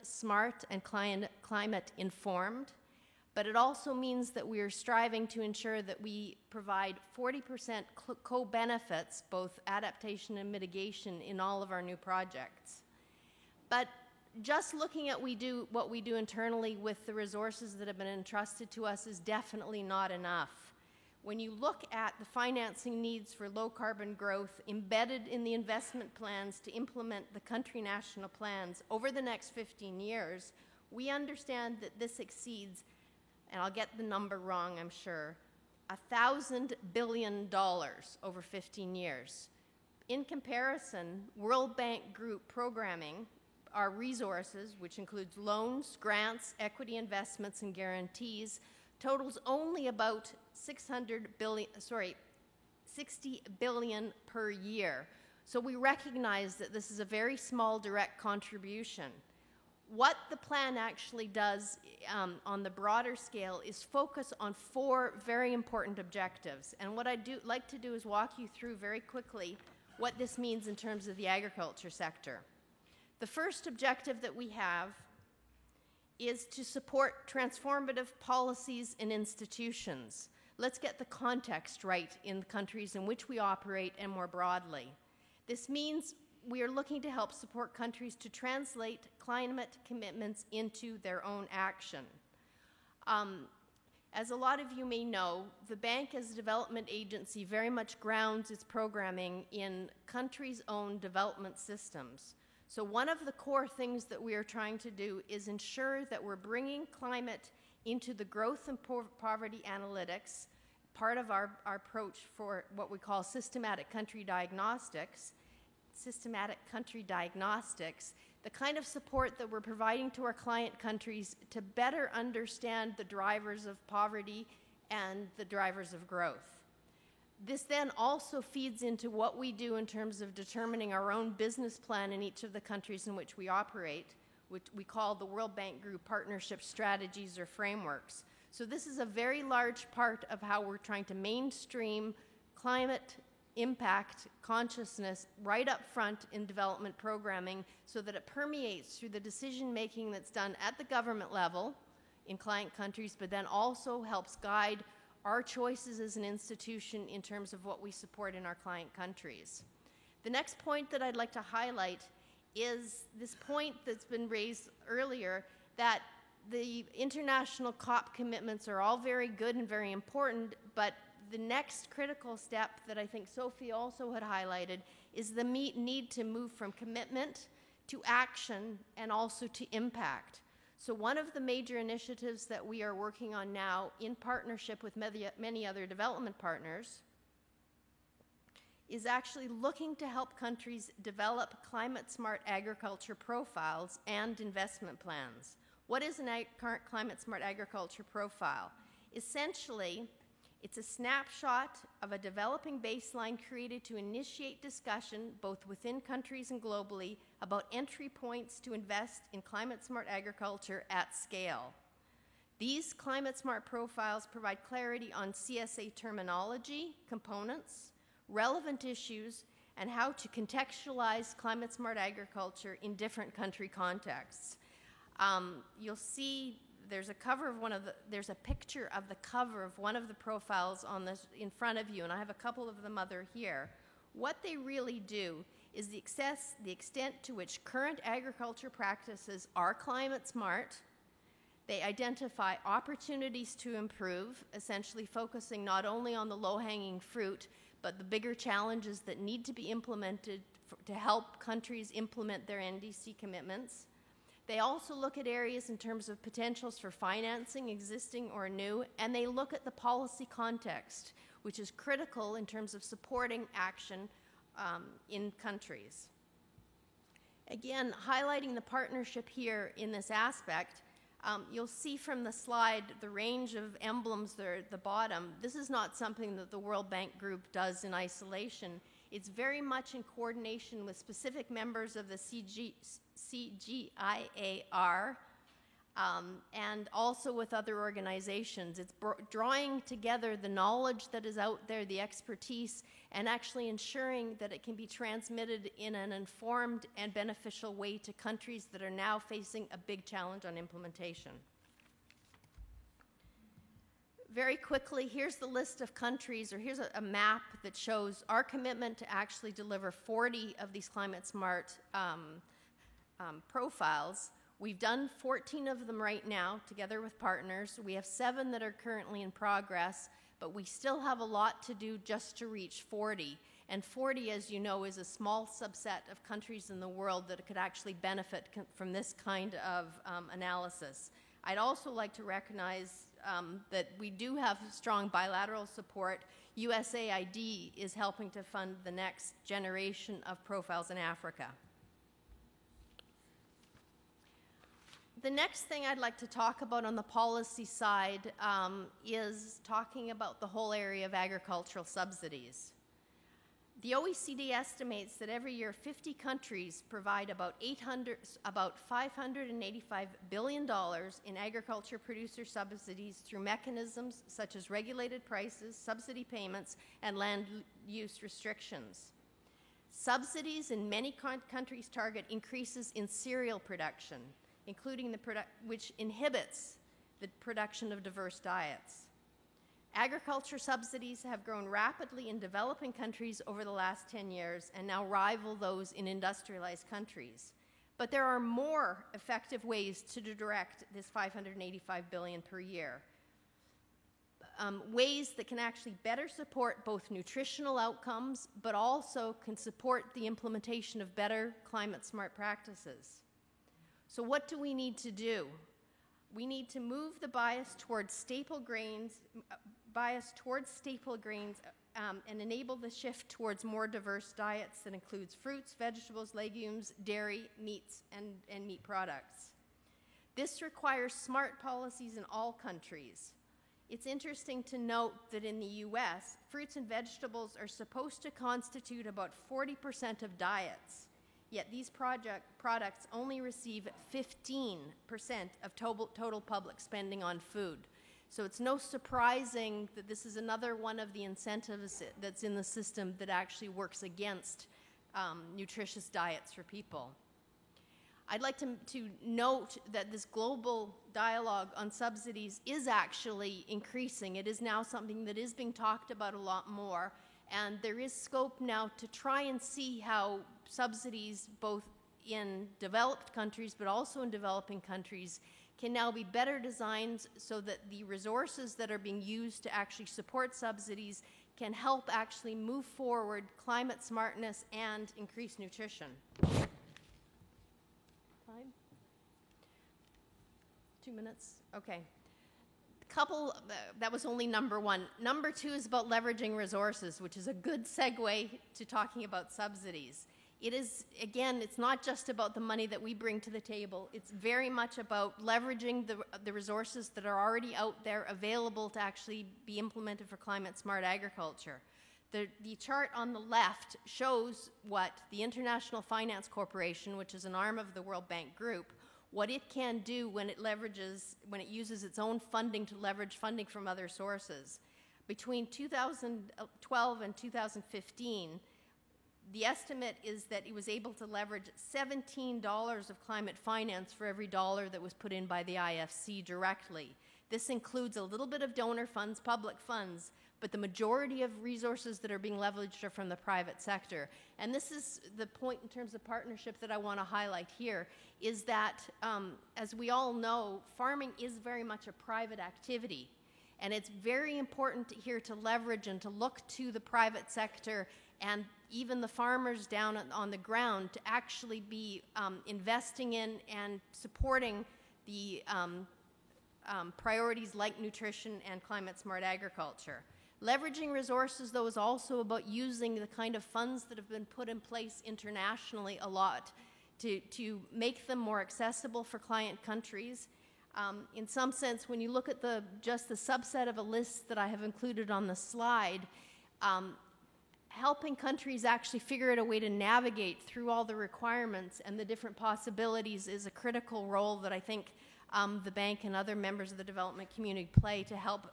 smart and climate informed. But it also means that we are striving to ensure that we provide 40% co-benefits, both adaptation and mitigation, in all of our new projects. But just looking at what we do internally with the resources that have been entrusted to us is definitely not enough. When you look at the financing needs for low-carbon growth embedded in the investment plans to implement the country national plans over the next 15 years, we understand that this exceeds, and I'll get the number wrong, I'm sure, $1,000 billion over 15 years. In comparison, World Bank Group programming, our resources, which includes loans, grants, equity investments, and guarantees, totals only about $60 billion per year. So we recognize that this is a very small direct contribution. What the plan actually does on the broader scale is focus on 4 very important objectives. And what I'd like to do is walk you through very quickly what this means in terms of the agriculture sector. The first objective that we have is to support transformative policies and institutions. Let's get the context right in the countries in which we operate and more broadly. This means we are looking to help support countries to translate climate commitments into their own action. As a lot of you may know, the bank as a development agency very much grounds its programming in countries' own development systems. So one of the core things that we are trying to do is ensure that we're bringing climate into the growth and poverty analytics, part of our approach for what we call systematic country diagnostics, the kind of support that we're providing to our client countries to better understand the drivers of poverty and the drivers of growth. This then also feeds into what we do in terms of determining our own business plan in each of the countries in which we operate, which we call the World Bank Group partnership strategies or frameworks. So this is a very large part of how we're trying to mainstream climate impact consciousness right up front in development programming so that it permeates through the decision making that's done at the government level in client countries, but then also helps guide our choices as an institution in terms of what we support in our client countries. The next point that I'd like to highlight is this point that's been raised earlier, that the international COP commitments are all very good and very important, but the next critical step that I think Sophie also had highlighted is the need to move from commitment to action and also to impact. So one of the major initiatives that we are working on now in partnership with many other development partners is actually looking to help countries develop climate-smart agriculture profiles and investment plans. What is a current climate-smart agriculture profile? Essentially, it's a snapshot of a developing baseline created to initiate discussion, both within countries and globally, about entry points to invest in climate-smart agriculture at scale. These climate-smart profiles provide clarity on CSA terminology, components, relevant issues, and how to contextualize climate-smart agriculture in different country contexts. You'll see there's a picture of the cover of one of the profiles on this in front of you, and I have a couple of them other here. What they really do is the extent to which current agriculture practices are climate smart. They identify opportunities to improve, essentially focusing not only on the low-hanging fruit, but the bigger challenges that need to be implemented to help countries implement their NDC commitments. They also look at areas in terms of potentials for financing, existing or new, and they look at the policy context, which is critical in terms of supporting action in countries. Again, highlighting the partnership here in this aspect, you'll see from the slide the range of emblems there at the bottom. This is not something that the World Bank Group does in isolation. It's very much in coordination with specific members of the CGIAR, and also with other organizations. It's drawing together the knowledge that is out there, the expertise, and actually ensuring that it can be transmitted in an informed and beneficial way to countries that are now facing a big challenge on implementation. Very quickly, here's the list of countries, or here's a map that shows our commitment to actually deliver 40 of these climate smart profiles. We've done 14 of them right now, together with partners. We have 7 that are currently in progress, but we still have a lot to do just to reach 40. And 40, as you know, is a small subset of countries in the world that could actually benefit from this kind of analysis. I'd also like to recognize that we do have strong bilateral support. USAID is helping to fund the next generation of profiles in Africa. The next thing I'd like to talk about on the policy side is talking about the whole area of agricultural subsidies. The OECD estimates that every year 50 countries provide about $585 billion in agriculture producer subsidies through mechanisms such as regulated prices, subsidy payments, and land use restrictions. Subsidies in many countries target increases in cereal production, including which inhibits the production of diverse diets. Agriculture subsidies have grown rapidly in developing countries over the last 10 years and now rival those in industrialized countries. But there are more effective ways to direct this $585 billion per year. Ways that can actually better support both nutritional outcomes, but also can support the implementation of better climate-smart practices. So what do we need to do? We need to move the bias towards staple grains, and enable the shift towards more diverse diets that includes fruits, vegetables, legumes, dairy, meats, and meat products. This requires smart policies in all countries. It's interesting to note that in the US, fruits and vegetables are supposed to constitute about 40% of diets, yet these products only receive 15% of total public spending on food. So it's no surprising that this is another one of the incentives that's in the system that actually works against nutritious diets for people. I'd like to note that this global dialogue on subsidies is actually increasing. It is now something that is being talked about a lot more, and there is scope now to try and see how subsidies, both in developed countries but also in developing countries, can now be better designed so that the resources that are being used to actually support subsidies can help actually move forward climate smartness and increase nutrition. Time? 2 minutes? Okay. That was only number 1. Number 2 is about leveraging resources, which is a good segue to talking about subsidies. It is, again, it's not just about the money that we bring to the table. It's very much about leveraging the resources that are already out there available to actually be implemented for climate-smart agriculture. The chart on the left shows what the International Finance Corporation, which is an arm of the World Bank Group, what it can do when it uses its own funding to leverage funding from other sources. Between 2012 and 2015, the estimate is that it was able to leverage $17 of climate finance for every dollar that was put in by the IFC directly. This includes a little bit of donor funds, public funds, but the majority of resources that are being leveraged are from the private sector. And this is the point in terms of partnership that I want to highlight here, is that, as we all know, farming is very much a private activity. And it's very important here to leverage and to look to the private sector and even the farmers down on the ground to actually be investing in and supporting the priorities like nutrition and climate-smart agriculture. Leveraging resources, though, is also about using the kind of funds that have been put in place internationally a lot to make them more accessible for client countries. In some sense, when you look at just the subset of a list that I have included on the slide, helping countries actually figure out a way to navigate through all the requirements and the different possibilities is a critical role that I think the bank and other members of the development community play to help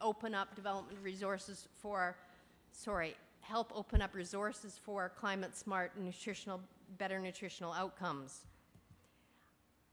open up development resources for, help open up resources for climate smart and better nutritional outcomes.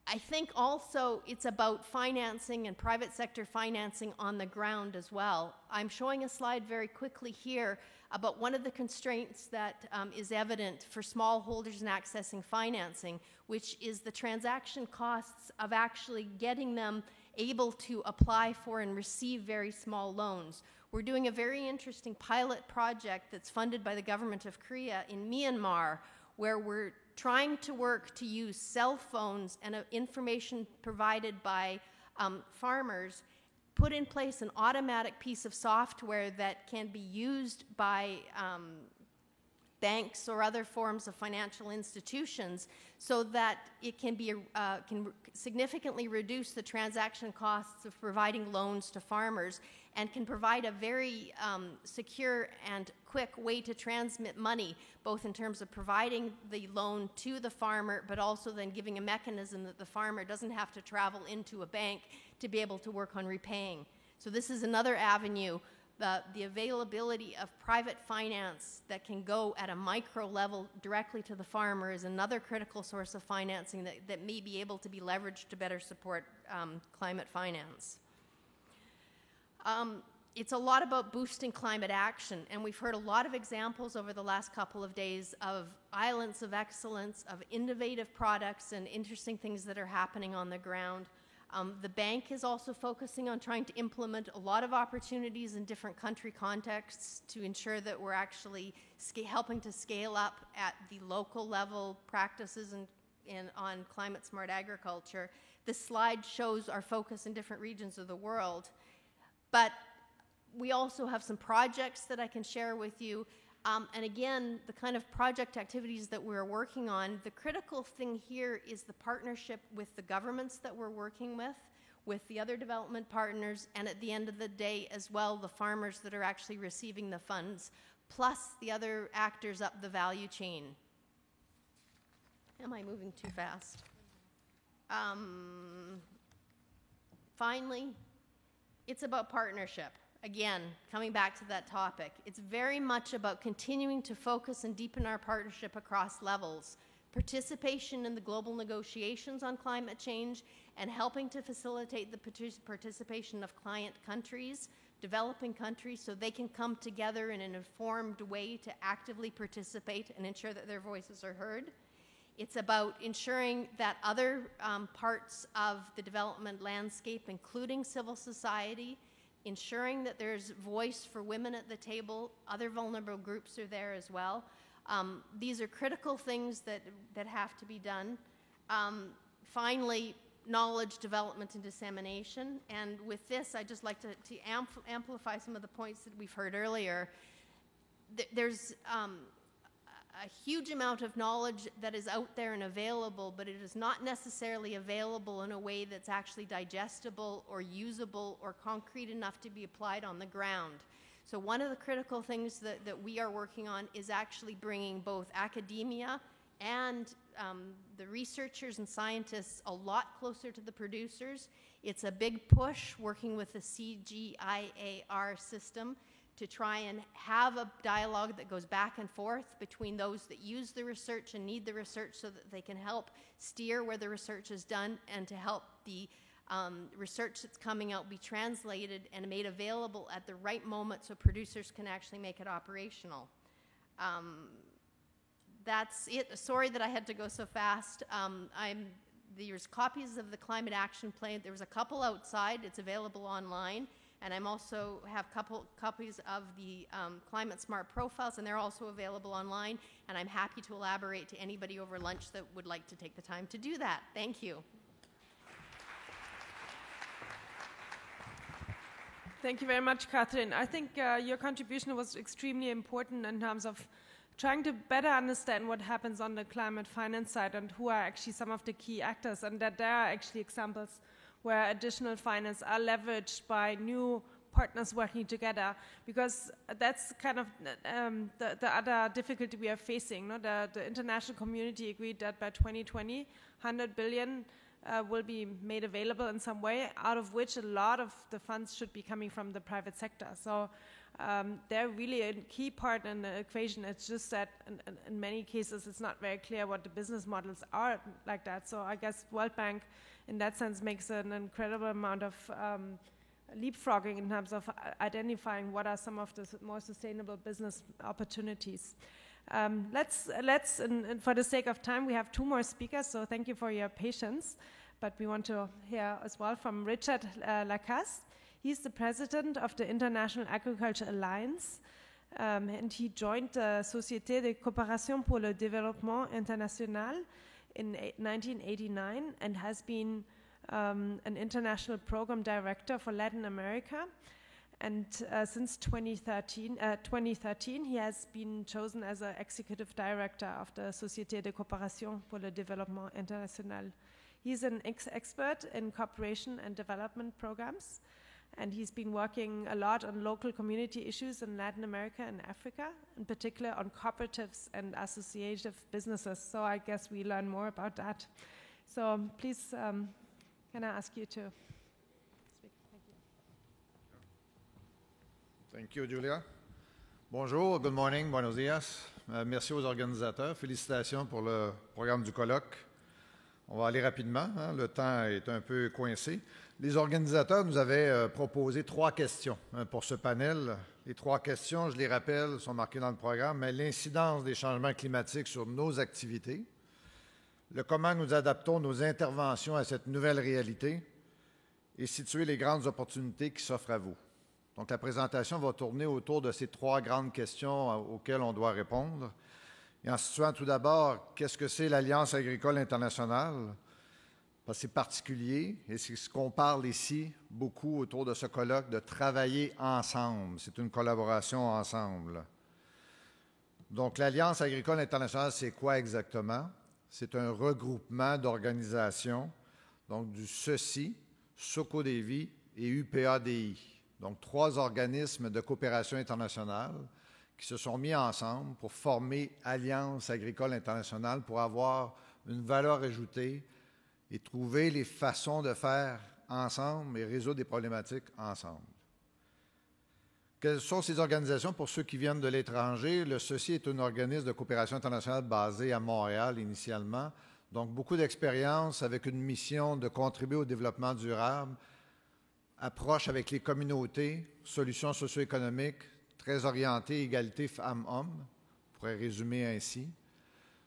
I think also it's about financing and private sector financing on the ground as well. I'm showing a slide very quickly here about one of the constraints that is evident for smallholders in accessing financing, which is the transaction costs of actually getting them able to apply for and receive very small loans. We're doing a very interesting pilot project that's funded by the government of Korea in Myanmar, where we're trying to work to use cell phones and information provided by farmers, put in place an automatic piece of software that can be used by banks or other forms of financial institutions so that it can significantly reduce the transaction costs of providing loans to farmers and can provide a very secure and quick way to transmit money, both in terms of providing the loan to the farmer, but also then giving a mechanism that the farmer doesn't have to travel into a bank to be able to work on repaying. So this is another avenue. The availability of private finance that can go at a micro level directly to the farmer is another critical source of financing that may be able to be leveraged to better support climate finance. It's a lot about boosting climate action, and we've heard a lot of examples over the last couple of days of islands of excellence, of innovative products and interesting things that are happening on the ground. The bank is also focusing on trying to implement a lot of opportunities in different country contexts to ensure that we're actually helping to scale up at the local level practices on climate smart agriculture. This slide shows our focus in different regions of the world. But we also have some projects that I can share with you. And again, the kind of project activities that we're working on, the critical thing here is the partnership with the governments that we're working with the other development partners, and at the end of the day as well, the farmers that are actually receiving the funds, plus the other actors up the value chain. Am I moving too fast? Finally, it's about partnership. Again, coming back to that topic, it's very much about continuing to focus and deepen our partnership across levels, participation in the global negotiations on climate change, and helping to facilitate the participation of client countries, developing countries, so they can come together in an informed way to actively participate and ensure that their voices are heard. It's about ensuring that other parts of the development landscape, including civil society, ensuring that there's voice for women at the table, other vulnerable groups are there as well. These are critical things that have to be done. Finally, knowledge development and dissemination. And with this, I'd just like to amplify some of the points that we've heard earlier. There's a huge amount of knowledge that is out there and available, but it is not necessarily available in a way that's actually digestible or usable or concrete enough to be applied on the ground. So one of the critical things that we are working on is actually bringing both academia and the researchers and scientists a lot closer to the producers. It's a big push working with the CGIAR system to try and have a dialogue that goes back and forth between those that use the research and need the research so that they can help steer where the research is done and to help the research that's coming out be translated and made available at the right moment so producers can actually make it operational. That's it. Sorry that I had to go so fast. There's copies of the Climate Action Plan. There was a couple outside. It's available online. And I'm also have copies of the Climate Smart profiles, and they're also available online. And I'm happy to elaborate to anybody over lunch that would like to take the time to do that. Thank you. Thank you very much, Catherine. I think your contribution was extremely important in terms of trying to better understand what happens on the climate finance side and who are actually some of the key actors, and that there are actually examples where additional finance are leveraged by new partners working together, because that's kind of the other difficulty we are facing. No? The international community agreed that by 2020, 100 billion will be made available in some way, out of which a lot of the funds should be coming from the private sector. So they're really a key part in the equation. It's just that in many cases it's not very clear what the business models are like that. So I guess World Bank in that sense makes an incredible amount of leapfrogging in terms of identifying what are some of the more sustainable business opportunities. Let's for the sake of time, we have 2 more speakers, so thank you for your patience. But we want to hear as well from Richard Lacasse. He's the president of the International Agriculture Alliance, and he joined the Société de Coopération pour le Développement International in 1989 and has been an international program director for Latin America. And since 2013, he has been chosen as an executive director of the Société de Coopération pour le Développement International. He's an expert in cooperation and development programs, and he's been working a lot on local community issues in Latin America and Africa, in particular on cooperatives and associative businesses. So I guess we learn more about that. So please, can I ask you to speak? Thank you. Thank you, Julia. Bonjour, good morning, buenos días. Merci aux organisateurs. Félicitations pour le programme du colloque. On va aller rapidement, hein? Le temps est un peu coincé. Les organisateurs nous avaient proposé 3 questions pour ce panel. Les 3 questions, je les rappelle, sont marquées dans le programme, mais l'incidence des changements climatiques sur nos activités, le comment nous adaptons nos interventions à cette nouvelle réalité et situer les grandes opportunités qui s'offrent à vous. Donc, la présentation va tourner autour de ces 3 grandes questions auxquelles on doit répondre. Et en situant tout d'abord, qu'est-ce que c'est l'Alliance agricole internationale? Parce que c'est particulier et c'est ce qu'on parle ici beaucoup autour de ce colloque, de travailler ensemble. C'est une collaboration ensemble. Donc, l'Alliance agricole internationale, c'est quoi exactement? C'est un regroupement d'organisations, donc du CECI, SOCODEVI et UPADI. Donc, 3 organismes de coopération internationale qui se sont mis ensemble pour former Alliance agricole internationale pour avoir une valeur ajoutée et trouver les façons de faire ensemble et résoudre des problématiques ensemble. Quelles sont ces organisations pour ceux qui viennent de l'étranger? Le CECI est un organisme de coopération internationale basé à Montréal initialement, donc beaucoup d'expérience avec une mission de contribuer au développement durable, approche avec les communautés, solutions socio-économiques, très orientées égalité femmes-hommes, on pourrait résumer ainsi.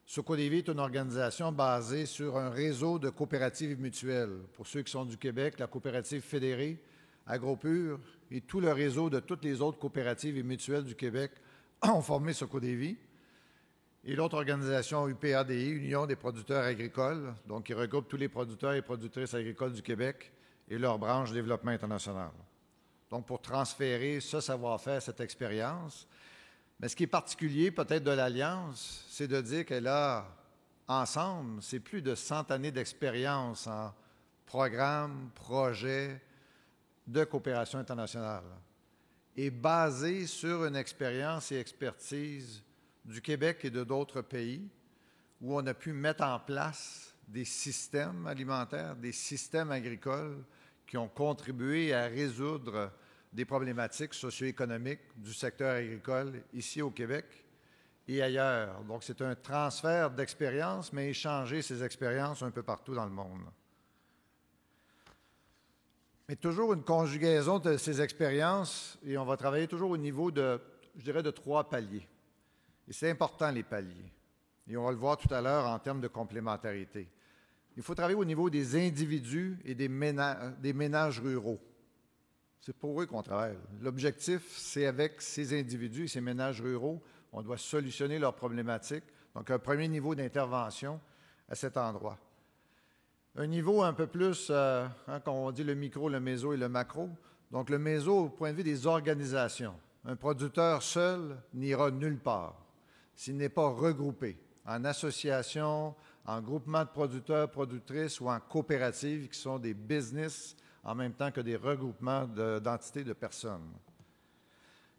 SOCODEVI est une organisation basée sur un réseau de coopératives mutuelles. Pour ceux qui sont du Québec, la coopérative fédérée, AgroPure et tout le réseau de toutes les autres coopératives et mutuelles du Québec ont formé SOCODEVI. Et l'autre organisation, UPADI, Union des producteurs agricoles, donc qui regroupe tous les producteurs et productrices agricoles du Québec et leur branche développement international. Donc, pour transférer ce savoir-faire, cette expérience. Mais ce qui est particulier peut-être de l'Alliance, c'est de dire qu'elle a, ensemble, c'est plus de 100 années d'expérience en programmes, projets de coopération internationale et basée sur une expérience et expertise du Québec et de d'autres pays où on a pu mettre en place des systèmes alimentaires, des systèmes agricoles qui ont contribué à résoudre des problématiques socio-économiques du secteur agricole ici au Québec et ailleurs. Donc, c'est un transfert d'expérience, mais échanger ces expériences un peu partout dans le monde. Mais toujours une conjugaison de ces expériences, et on va travailler toujours au niveau de, je dirais, de 3 paliers. Et c'est important, les paliers. Et on va le voir tout à l'heure en termes de complémentarité. Il faut travailler au niveau des individus et des ménages ruraux. C'est pour eux qu'on travaille. L'objectif, c'est avec ces individus et ces ménages ruraux, on doit solutionner leurs problématiques. Donc, un premier niveau d'intervention à cet endroit. Un niveau un peu plus, quand on dit le micro, le méso et le macro. Donc, le méso au point de vue des organisations. Un producteur seul n'ira nulle part. s'il n'est pas regroupé en association, en groupement de producteurs, productrices ou en coopératives qui sont des business en même temps que des regroupements d'entités de personnes.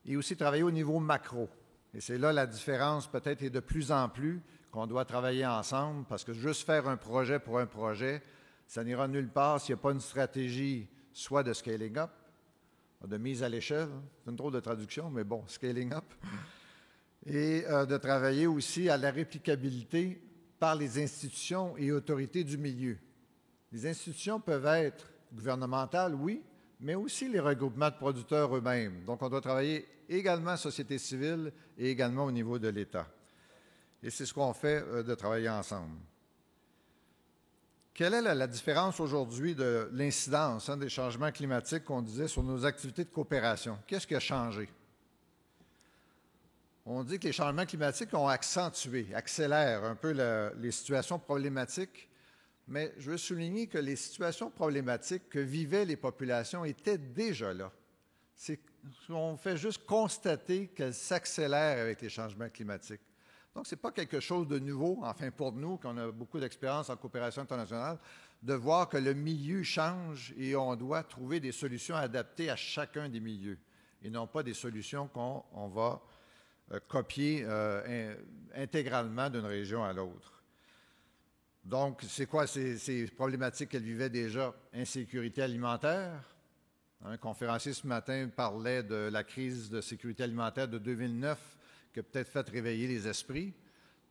Et aussi travailler au niveau macro. Et c'est là la différence peut-être est de plus en plus qu'on doit travailler ensemble parce que juste faire un projet pour un projet, ça n'ira nulle part s'il n'y a pas une stratégie soit de scaling up, de mise à l'échelle, c'est une drôle de traduction, mais bon, scaling up, et de travailler aussi à la réplicabilité par les institutions et autorités du milieu. Les institutions peuvent être gouvernementales, oui, mais aussi les regroupements de producteurs eux-mêmes. Donc, on doit travailler également société civile et également au niveau de l'État. Et c'est ce qu'on fait de travailler ensemble. Quelle est la différence aujourd'hui de l'incidence des changements climatiques qu'on disait sur nos activités de coopération? Qu'est-ce qui a changé? On dit que les changements climatiques ont accentué, accélèrent un peu les situations problématiques, mais je veux souligner que les situations problématiques que vivaient les populations étaient déjà là. On fait juste constater qu'elles s'accélèrent avec les changements climatiques. Donc, ce n'est pas quelque chose de nouveau, enfin pour nous, qu'on a beaucoup d'expérience en coopération internationale, de voir que le milieu change et on doit trouver des solutions adaptées à chacun des milieux et non pas des solutions qu'on va copier intégralement d'une région à l'autre. Donc, c'est quoi ces problématiques qu'elle vivait déjà? Insécurité alimentaire. Un conférencier ce matin parlait de la crise de sécurité alimentaire de 2009 qui a peut-être fait réveiller les esprits,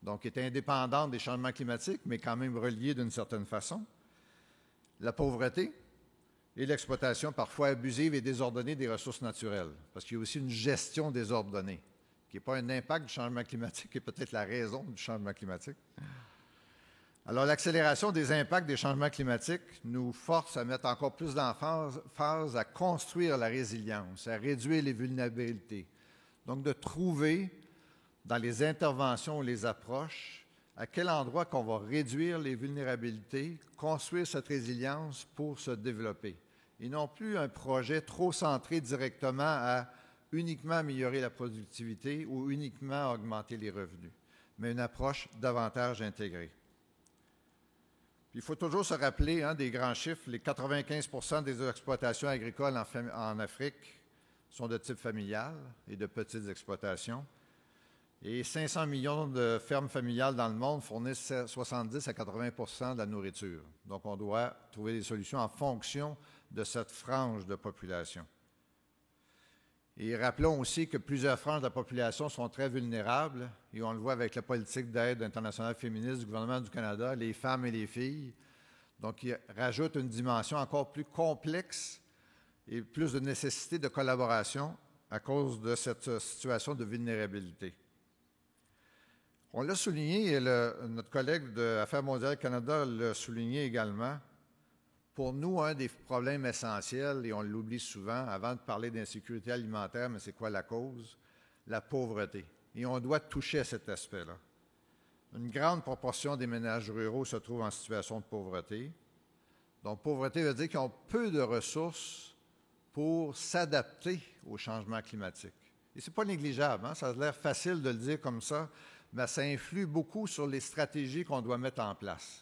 donc qui était indépendante des changements climatiques, mais quand même reliée d'une certaine façon. La pauvreté et l'exploitation parfois abusive et désordonnée des ressources naturelles, parce qu'il y a aussi une gestion désordonnée, qui n'est pas un impact du changement climatique, qui est peut-être la raison du changement climatique. Alors, l'accélération des impacts des changements climatiques nous force à mettre encore plus d'emphase à construire la résilience, à réduire les vulnérabilités. Donc, de trouver dans les interventions ou les approches à quel endroit qu'on va réduire les vulnérabilités, construire cette résilience pour se développer. Et non plus un projet trop centré directement à uniquement améliorer la productivité ou uniquement augmenter les revenus, mais une approche davantage intégrée. Il faut toujours se rappeler des grands chiffres. Les 95% des exploitations agricoles en Afrique sont de type familial et de petites exploitations. Et 500 millions de fermes familiales dans le monde fournissent 70 à 80% de la nourriture. Donc, on doit trouver des solutions en fonction de cette frange de population. Et rappelons aussi que plusieurs franges de la population sont très vulnérables, et on le voit avec la politique d'aide internationale féministe du gouvernement du Canada, les femmes et les filles. Donc, il rajoute une dimension encore plus complexe et plus de nécessité de collaboration à cause de cette situation de vulnérabilité. On l'a souligné, et notre collègue de Affaires mondiales Canada l'a souligné également. Pour nous, un des problèmes essentiels, et on l'oublie souvent, avant de parler d'insécurité alimentaire, mais c'est quoi la cause? La pauvreté. Et on doit toucher à cet aspect-là. Une grande proportion des ménages ruraux se trouvent en situation de pauvreté. Donc, pauvreté veut dire qu'ils ont peu de ressources pour s'adapter au changement climatique. Et ce n'est pas négligeable, ça a l'air facile de le dire comme ça, mais ça influe beaucoup sur les stratégies qu'on doit mettre en place.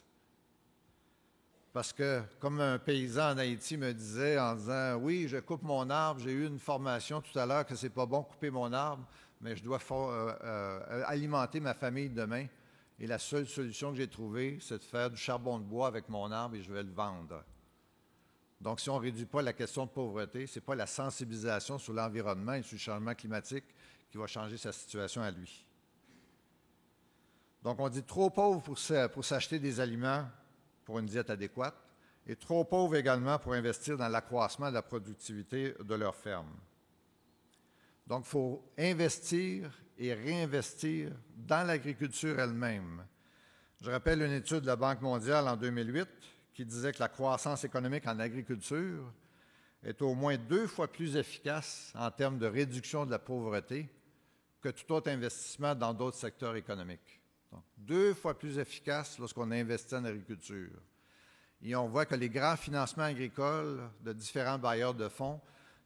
Parce que, comme un paysan en Haïti me disait en disant « Oui, je coupe mon arbre, j'ai eu une formation tout à l'heure que c'est pas bon de couper mon arbre, mais je dois alimenter ma famille demain. Et la seule solution que j'ai trouvée, c'est de faire du charbon de bois avec mon arbre et je vais le vendre. » Donc, si on ne réduit pas la question de pauvreté, ce n'est pas la sensibilisation sur l'environnement et sur le changement climatique qui va changer sa situation à lui. Donc, on dit trop pauvre pour s'acheter des aliments pour une diète adéquate, et trop pauvres également pour investir dans l'accroissement de la productivité de leur ferme. Donc, il faut investir et réinvestir dans l'agriculture elle-même. Je rappelle une étude de la Banque mondiale en 2008 qui disait que la croissance économique en agriculture est au moins 2 fois plus efficace en termes de réduction de la pauvreté que tout autre investissement dans d'autres secteurs économiques. Donc, 2 fois plus efficace lorsqu'on investit en agriculture. Et on voit que les grands financements agricoles de différents bailleurs de fonds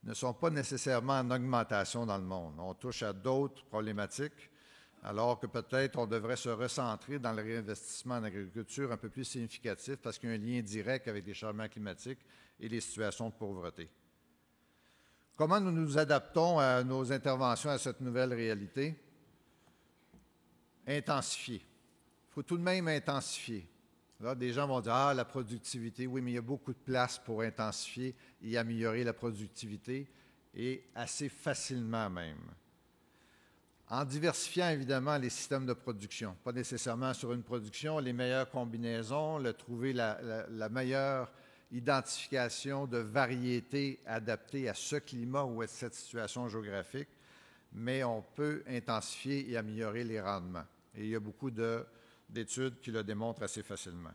ne sont pas nécessairement en augmentation dans le monde. On touche à d'autres problématiques, alors que peut-être on devrait se recentrer dans le réinvestissement en agriculture un peu plus significatif parce qu'il y a un lien direct avec les changements climatiques et les situations de pauvreté. Comment nous nous adaptons à nos interventions à cette nouvelle réalité? Intensifier. Il faut tout de même intensifier. Là, des gens vont dire « Ah, la productivité, oui, mais il y a beaucoup de place pour intensifier et améliorer la productivité, et assez facilement même. » En diversifiant évidemment les systèmes de production, pas nécessairement sur une production, les meilleures combinaisons, trouver la meilleure identification de variétés adaptées à ce climat ou à cette situation géographique, mais on peut intensifier et améliorer les rendements. Et il y a beaucoup d'études qui le démontrent assez facilement.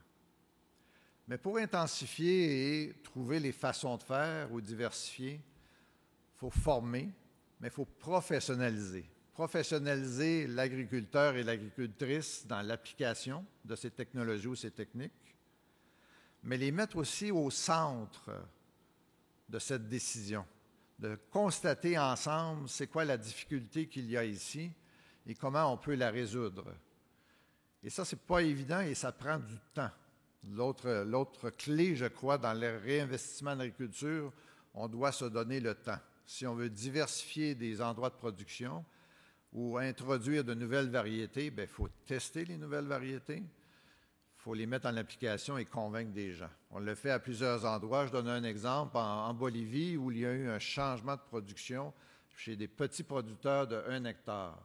Mais pour intensifier et trouver les façons de faire ou diversifier, il faut former, mais il faut professionnaliser. Professionnaliser l'agriculteur et l'agricultrice dans l'application de ces technologies ou ces techniques, mais les mettre aussi au centre de cette décision, de constater ensemble c'est quoi la difficulté qu'il y a ici et comment on peut la résoudre. Et ça, ce n'est pas évident et ça prend du temps. L'autre clé, je crois, dans le réinvestissement en agriculture, on doit se donner le temps. Si on veut diversifier des endroits de production ou introduire de nouvelles variétés, bien, il faut tester les nouvelles variétés, il faut les mettre en application et convaincre des gens. On le fait à plusieurs endroits. Je donne un exemple en Bolivie où il y a eu un changement de production chez des petits producteurs de 1 hectare.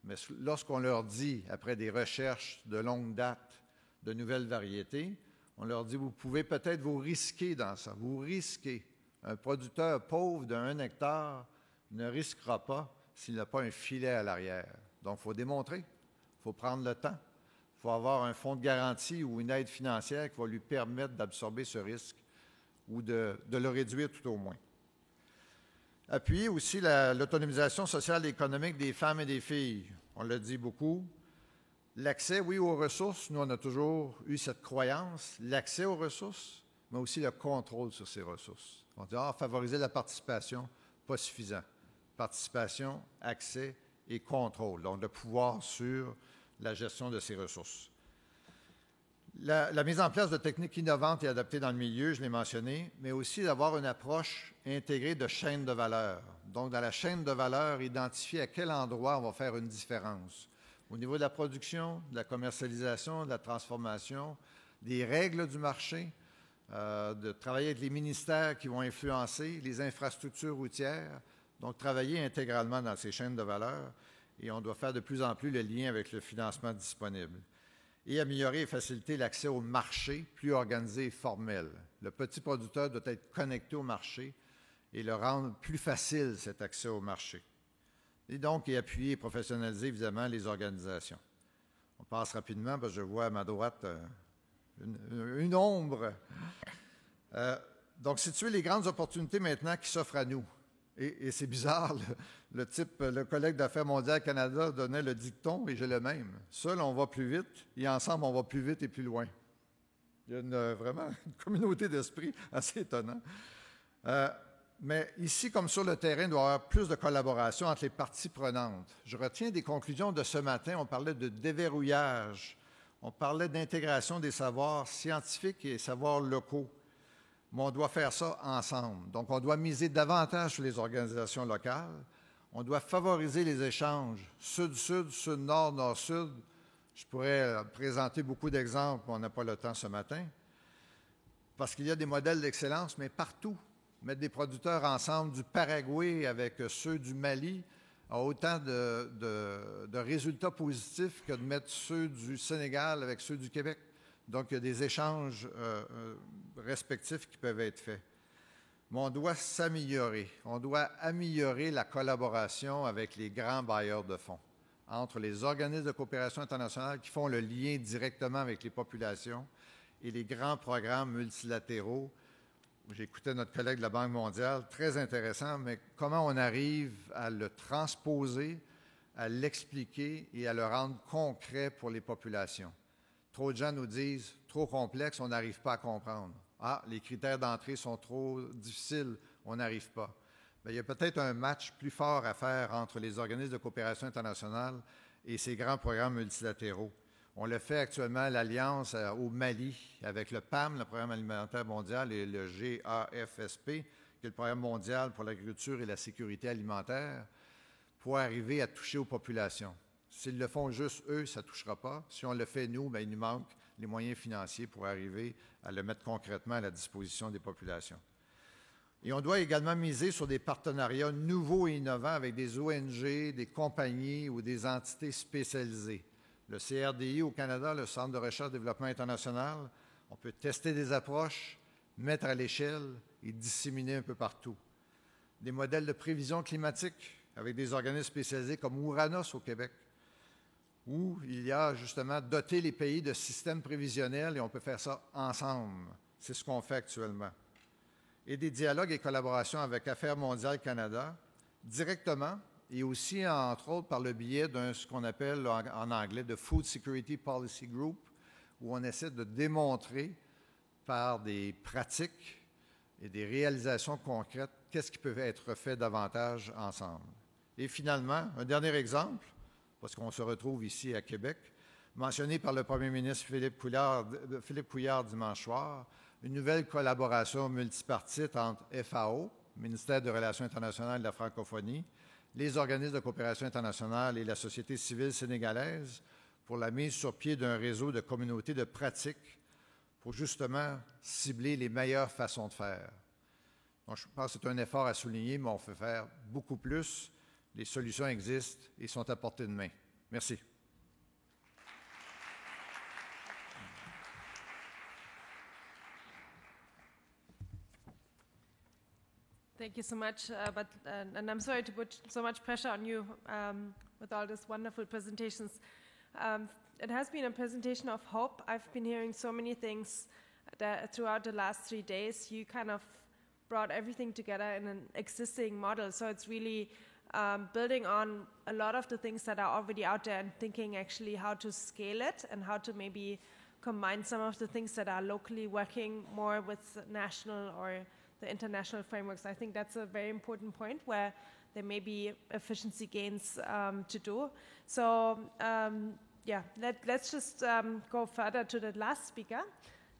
Mais lorsqu'on leur dit, après des recherches de longue date, de nouvelles variétés, on leur dit, vous pouvez peut-être vous risquer dans ça. Vous risquez. Un producteur pauvre de 1 hectare ne risquera pas s'il n'a pas un filet à l'arrière. Donc, il faut démontrer, il faut prendre le temps, il faut avoir un fonds de garantie ou une aide financière qui va lui permettre d'absorber ce risque ou de le réduire tout au moins. Appuyer aussi l'autonomisation sociale et économique des femmes et des filles. On le dit beaucoup. L'accès, oui, aux ressources. Nous, on a toujours eu cette croyance, l'accès aux ressources, mais aussi le contrôle sur ces ressources. On dit, favoriser la participation, pas suffisant. Participation, accès et contrôle. Donc, le pouvoir sur la gestion de ces ressources. La mise en place de techniques innovantes et adaptées dans le milieu, je l'ai mentionné, mais aussi d'avoir une approche intégrée de chaîne de valeur. Donc, dans la chaîne de valeur, identifier à quel endroit on va faire une différence. Au niveau de la production, de la commercialisation, de la transformation, des règles du marché, de travailler avec les ministères qui vont influencer, les infrastructures routières. Donc, travailler intégralement dans ces chaînes de valeur et on doit faire de plus en plus le lien avec le financement disponible. Et améliorer et faciliter l'accès au marché plus organisé et formel. Le petit producteur doit être connecté au marché et le rendre plus facile, cet accès au marché. Et donc, appuyer et professionnaliser, évidemment, les organisations. On passe rapidement, parce que je vois à ma droite une ombre. Donc, situer les grandes opportunités maintenant qui s'offrent à nous. Et c'est bizarre, le collègue d'Affaires mondiales Canada donnait le dicton, et j'ai le même. Seul, on va plus vite, et ensemble, on va plus vite et plus loin. Il y a vraiment une communauté d'esprit assez étonnante. Mais ici, comme sur le terrain, il doit y avoir plus de collaboration entre les parties prenantes. Je retiens des conclusions de ce matin. On parlait de déverrouillage. On parlait d'intégration des savoirs scientifiques et savoirs locaux. Mais on doit faire ça ensemble. Donc, on doit miser davantage sur les organisations locales. On doit favoriser les échanges sud-sud, sud-nord, nord-sud. Je pourrais présenter beaucoup d'exemples, mais on n'a pas le temps ce matin. Parce qu'il y a des modèles d'excellence, mais partout. Mettre des producteurs ensemble du Paraguay avec ceux du Mali a autant de résultats positifs que de mettre ceux du Sénégal avec ceux du Québec. Donc, il y a des échanges respectifs qui peuvent être faits. Mais on doit s'améliorer. On doit améliorer la collaboration avec les grands bailleurs de fonds, entre les organismes de coopération internationale qui font le lien directement avec les populations et les grands programmes multilatéraux. J'écoutais notre collègue de la Banque mondiale, très intéressant, mais comment on arrive à le transposer, à l'expliquer et à le rendre concret pour les populations. Trop de gens nous disent « trop complexe, on n'arrive pas à comprendre ». Ah, les critères d'entrée sont trop difficiles, on n'arrive pas. Bien, il y a peut-être un match plus fort à faire entre les organismes de coopération internationale et ses grands programmes multilatéraux. On le fait actuellement à l'Alliance au Mali avec le PAM, le Programme alimentaire mondial, et le GAFSP, qui est le Programme mondial pour l'agriculture et la sécurité alimentaire, pour arriver à toucher aux populations. S'ils le font juste eux, ça ne touchera pas. Si on le fait nous, bien, il nous manque les moyens financiers pour arriver à le mettre concrètement à la disposition des populations. Et on doit également miser sur des partenariats nouveaux et innovants avec des ONG, des compagnies ou des entités spécialisées. Le CRDI au Canada, le Centre de recherche et développement international, on peut tester des approches, mettre à l'échelle et disséminer un peu partout. Des modèles de prévision climatique avec des organismes spécialisés comme Ouranos au Québec, où il y a justement doté les pays de systèmes prévisionnels et on peut faire ça ensemble. C'est ce qu'on fait actuellement. Et des dialogues et collaborations avec Affaires mondiales Canada, directement, et aussi, entre autres, par le biais d'un ce qu'on appelle en anglais de Food Security Policy Group, où on essaie de démontrer par des pratiques et des réalisations concrètes qu'est-ce qui peut être fait davantage ensemble. Et finalement, un dernier exemple, parce qu'on se retrouve ici à Québec, mentionné par le premier ministre Philippe Couillard dimanche soir, une nouvelle collaboration multipartite entre FAO, Ministère des Relations internationales et de la francophonie, les organismes de coopération internationale et la société civile sénégalaise pour la mise sur pied d'un réseau de communautés de pratiques pour justement cibler les meilleures façons de faire. Donc, je pense que c'est un effort à souligner, mais on peut faire beaucoup plus. Les solutions existent et sont à portée de main. Merci. Thank you so much, and I'm sorry to put so much pressure on you with all these wonderful presentations. It has been a presentation of hope. I've been hearing so many things that throughout the last 3 days. You kind of brought everything together in an existing model, so it's really building on a lot of the things that are already out there and thinking actually how to scale it and how to maybe combine some of the things that are locally working more with national or the international frameworks. I think that's a very important point where there may be efficiency gains to do. So yeah, let's just go further to the last speaker.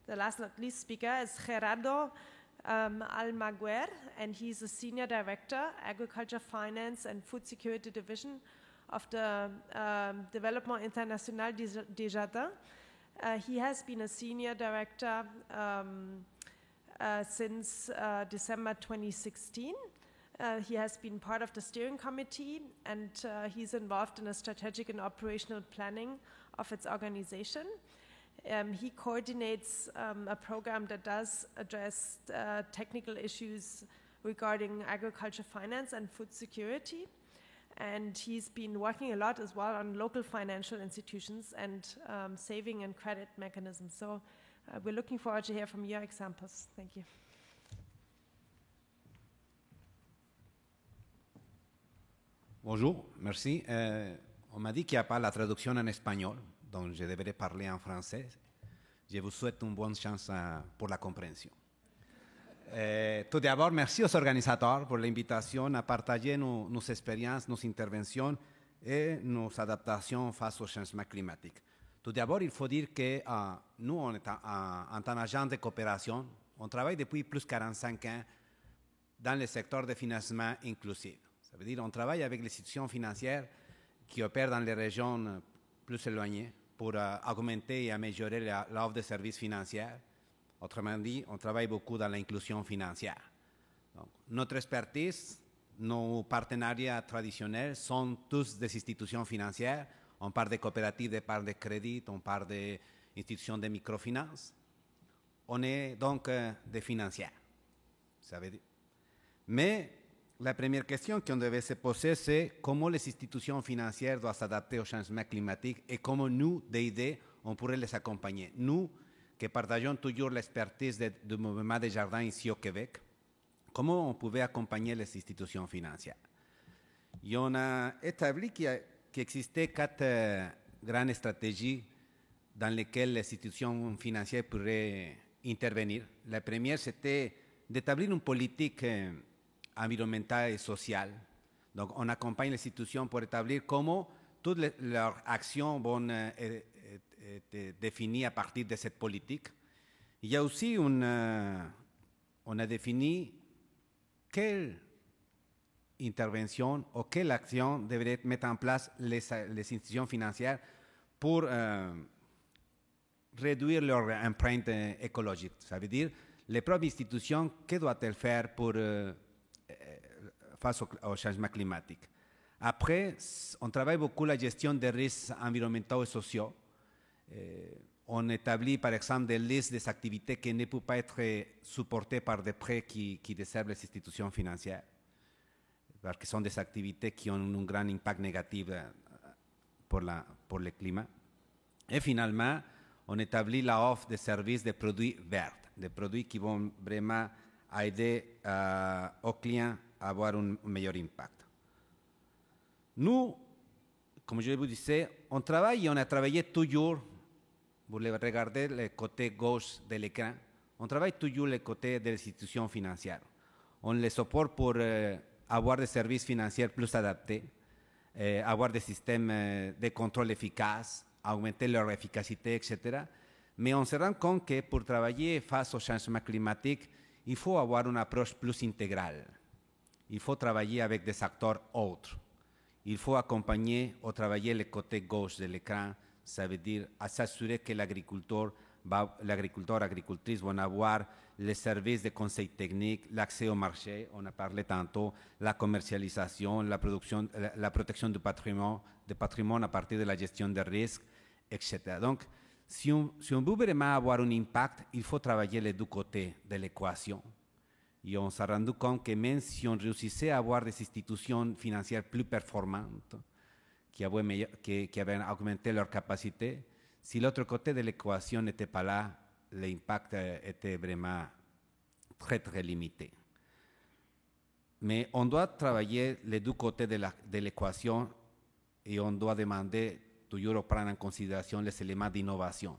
The last not least speaker is Gerardo Almaguer, and he's a Senior Director, Agriculture, Finance and Food Security Division of the Développement International Desjardins. He has been a Senior Director since December 2016. He has been part of the steering committee, and he's involved in the strategic and operational planning of its organization. He coordinates a program that does address technical issues regarding agriculture finance and food security. And he's been working a lot as well on local financial institutions and saving and credit mechanisms. So we're looking forward to hear from your examples. Thank you. Bonjour, merci. On m'a dit qu'il n'y a pas la traduction en espagnol, donc je devrais parler en français. Je vous souhaite une bonne chance pour la compréhension. Tout d'abord, merci aux organisateurs pour l'invitation à partager nos expériences, nos interventions et nos adaptations face au changement climatique. Tout d'abord, il faut dire que nous, en tant qu'agence de coopération, on travaille depuis plus de 45 ans dans le secteur de financement inclusif. Ça veut dire qu'on travaille avec les institutions financières qui opèrent dans les régions plus éloignées pour augmenter et améliorer l'offre de services financiers. Autrement dit, on travaille beaucoup dans l'inclusion financière. Donc, notre expertise, nos partenariats traditionnels sont tous des institutions financières. On parle de coopératives, on parle de crédit, on parle d'institutions de microfinance. On est donc des financières. Ça veut dire. Mais la première question qu'on devait se poser, c'est comment les institutions financières doivent s'adapter au changement climatique et comment nous, d'aider, on pourrait les accompagner. Nous, qui partageons toujours l'expertise du mouvement des jardins ici au Québec, comment on pouvait accompagner les institutions financières. Et on a établi qu'il existait 4 grandes stratégies dans lesquelles les institutions financières pourraient intervenir. La première, c'était d'établir une politique environnementale et sociale. Donc, on accompagne les institutions pour établir comment toutes leurs actions vont être définies à partir de cette politique. Il y a aussi on a défini quelle intervention ou quelle action devraient mettre en place les institutions financières pour réduire leur empreinte écologique. Ça veut dire, les propres institutions, que doivent-elles faire pour face au changement climatique? Après, on travaille beaucoup la gestion des risques environnementaux et sociaux. On établit, par exemple, des listes des activités qui ne peuvent pas être supportées par des prêts qui desservent les institutions financières, parce que ce sont des activités qui ont un grand impact négatif pour le climat. Et finalement, on établit l'offre de services de produits verts, des produits qui vont vraiment aider aux clients à avoir un meilleur impact. Nous, comme je vous disais, on travaille et on a travaillé toujours, vous regardez le côté gauche de l'écran, on travaille toujours le côté des institutions financières. On les supporte pour avoir des services financiers plus adaptés, avoir des systèmes de contrôle efficaces, augmenter leur efficacité, etc. Mais on se rend compte que pour travailler face au changement climatique, il faut avoir une approche plus intégrale. Il faut travailler avec des acteurs autres. Il faut accompagner ou travailler le côté gauche de l'écran, ça veut dire à s'assurer que l'agriculteur, agricultrice vont avoir les services de conseil technique, l'accès au marché, on a parlé tantôt, la commercialisation, la protection du patrimoine à partir de la gestion des risques, etc. Donc, si on veut vraiment avoir un impact, il faut travailler les deux côtés de l'équation. Et on s'est rendu compte que même si on réussissait à avoir des institutions financières plus performantes, qui avaient augmenté leur capacité, si l'autre côté de l'équation n'était pas là, l'impact était vraiment très, très limité. Mais on doit travailler les deux côtés de l'équation et on doit demander toujours prendre en considération les éléments d'innovation.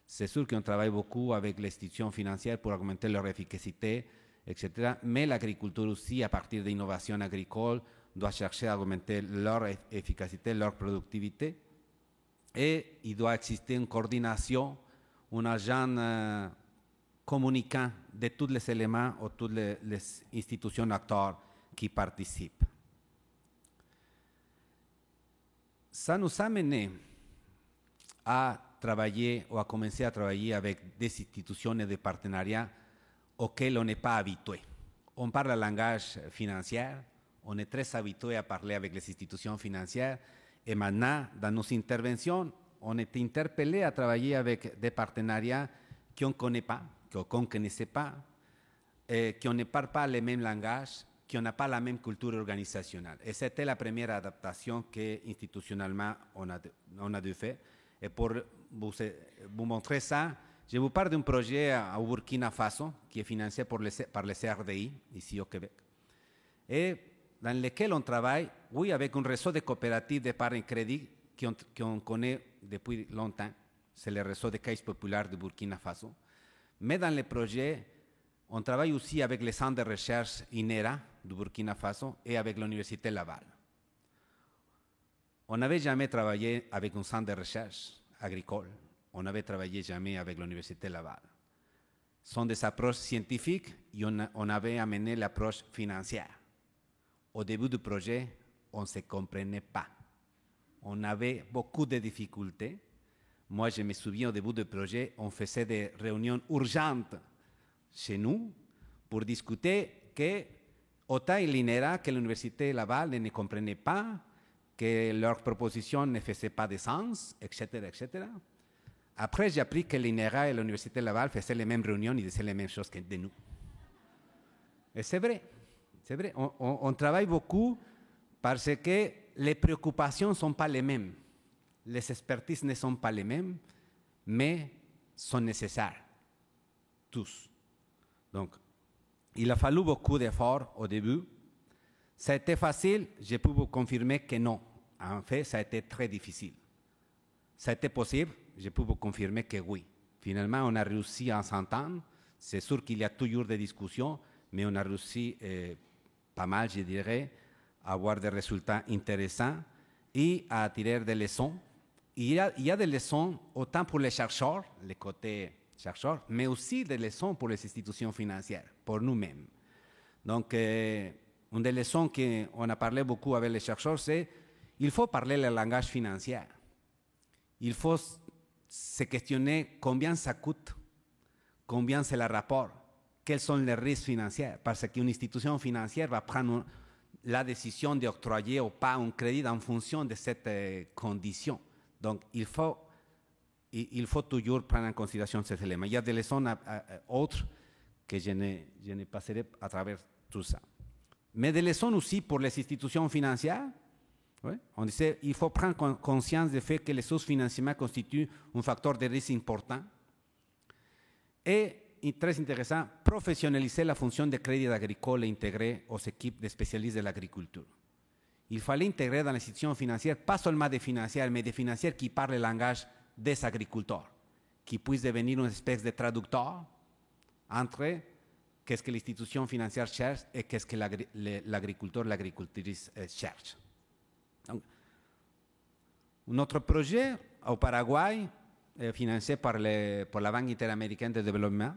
C'est sûr qu'on travaille beaucoup avec les institutions financières pour augmenter leur efficacité, etc. Mais l'agriculture aussi, à partir d'innovation agricole, doit chercher à augmenter leur efficacité, leur productivité. Et il doit exister une coordination, un agent communicant de tous les éléments ou toutes les institutions acteurs qui participent. Ça nous a mené à travailler ou à commencer à travailler avec des institutions et des partenariats auxquels on n'est pas habitué. On parle le langage financier, on est très habitué à parler avec les institutions financières et maintenant, dans nos interventions, on est interpellé à travailler avec des partenariats qu'on ne connaît pas, qu'on ne connaissait pas, qu'on ne parle pas le même langage, qu'on n'a pas la même culture organisationnelle. Et c'était la première adaptation qu'institutionnellement on a dû faire. Et pour vous montrer ça, je vous parle d'un projet au Burkina Faso qui est financé par le CRDI, ici au Québec, et dans lequel on travaille, oui, avec un réseau de coopératives d'épargne crédit qu'on connaît depuis longtemps. C'est le réseau de caisses populaires du Burkina Faso. Mais dans le projet, on travaille aussi avec le centre de recherche INERA du Burkina Faso et avec l'Université Laval. On n'avait jamais travaillé avec un centre de recherche agricole. On n'avait travaillé jamais avec l'Université Laval. Ce sont des approches scientifiques et on avait amené l'approche financière. Au début du projet, on ne se comprenait pas. On avait beaucoup de difficultés. Moi, je me souviens au début du projet, on faisait des réunions urgentes chez nous pour discuter que autant l'INERA que l'Université Laval ne comprenaient pas, que leurs propositions ne faisaient pas de sens, etc., etc. Après, j'ai appris que l'INERA et l'Université Laval faisaient les mêmes réunions et disaient les mêmes choses que de nous. Et c'est vrai. C'est vrai, on travaille beaucoup parce que les préoccupations ne sont pas les mêmes. Les expertises ne sont pas les mêmes, mais sont nécessaires, tous. Donc, il a fallu beaucoup d'efforts au début. Ça a été facile, je peux vous confirmer que non. En fait, ça a été très difficile. Ça a été possible, je peux vous confirmer que oui. Finalement, on a réussi à s'entendre. C'est sûr qu'il y a toujours des discussions, mais on a réussi pas mal, je dirais, à avoir des résultats intéressants. et à tirer des leçons. Il y a des leçons autant pour les chercheurs, les côtés chercheurs, mais aussi des leçons pour les institutions financières, pour nous-mêmes. Donc, une des leçons qu'on a parlé beaucoup avec les chercheurs, c'est qu'il faut parler le langage financier. Il faut se questionner combien ça coûte, combien c'est le rapport, quels sont les risques financiers, parce qu'une institution financière va prendre la décision d'octroyer ou pas un crédit en fonction de cette condition. Donc, il faut toujours prendre en considération ces éléments. Il y a des leçons autres que je ne passerai à travers tout ça. Mais des leçons aussi pour les institutions financières. Oui. On disait qu'il faut prendre conscience du fait que les sous-financements constituent un facteur de risque important. Et, très intéressant, professionnaliser la fonction de crédit agricole et intégrer aux équipes de spécialistes de l'agriculture. Il fallait intégrer dans l'institution financière, pas seulement des financières, mais des financières qui parlent le langage des agriculteurs, qui puissent devenir une espèce de traducteur entre qu'est-ce que l'institution financière cherche et qu'est-ce que l'agriculteur, l'agricultrice cherche. Donc, notre projet au Paraguay, financé par la Banque interaméricaine de développement,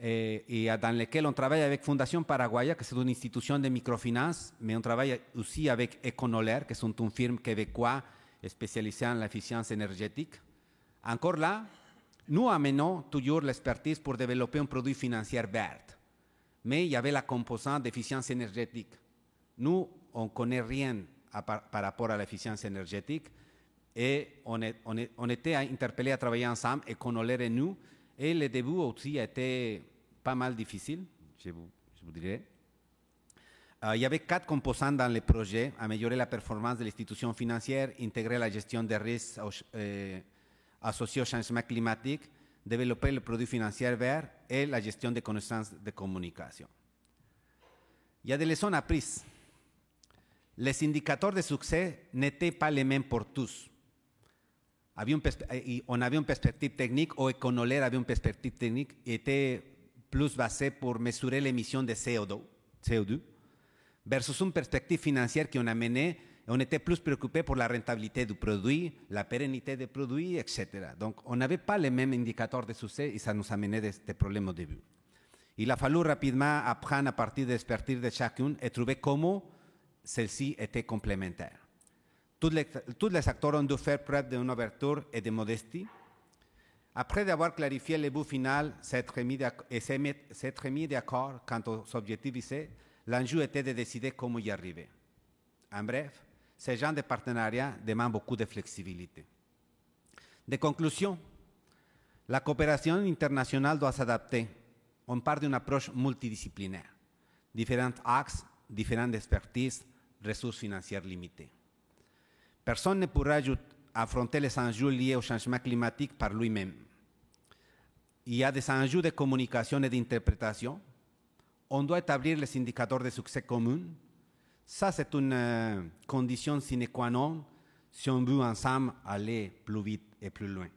et dans lequel on travaille avec Fondation Paraguaya, que c'est une institution de microfinance, mais on travaille aussi avec Econolaire, qui sont une firme québécoise spécialisée en l'efficience énergétique. Encore là, nous amenons toujours l'expertise pour développer un produit financier vert. Mais il y avait la composante d'efficience énergétique. Nous, on ne connaît rien par rapport à l'efficience énergétique et on était interpellés à travailler ensemble, Econolaire et nous, et le début aussi a été pas mal difficile, je vous dirais. Il y avait 4 composantes dans le projet: améliorer la performance de l'institution financière, intégrer la gestion des risques associés au changement climatique, développer le produit financier vert et la gestion des connaissances de communication. Il y a des leçons apprises. Les indicateurs de succès n'étaient pas les mêmes pour tous. On avait une perspective technique, ou Econolaire avait une perspective technique qui était plus basée pour mesurer l'émission de CO2, versus une perspective financière qu'on a menée. On était plus préoccupé pour la rentabilité du produit, la pérennité du produit, etc. Donc, on n'avait pas les mêmes indicateurs de succès et ça nous a mené des problèmes au début. Il a fallu rapidement apprendre à partir de l'expertise de chacun et trouver comment celle-ci était complémentaire. Tous les acteurs ont dû faire preuve d'une ouverture et de modestie. Après avoir clarifié le but final et s'être mis d'accord quant aux objectifs visés, l'enjeu était de décider comment y arriver. En bref, ce genre de partenariat demande beaucoup de flexibilité. De conclusion, la coopération internationale doit s'adapter. On part d'une approche multidisciplinaire. Différents axes, différentes expertises, ressources financières limitées. Personne ne pourra affronter les enjeux liés au changement climatique par lui-même. Il y a des enjeux de communication et d'interprétation. On doit établir les indicateurs de succès communs. Ça, c'est une condition sine qua non si on veut ensemble aller plus vite et plus loin.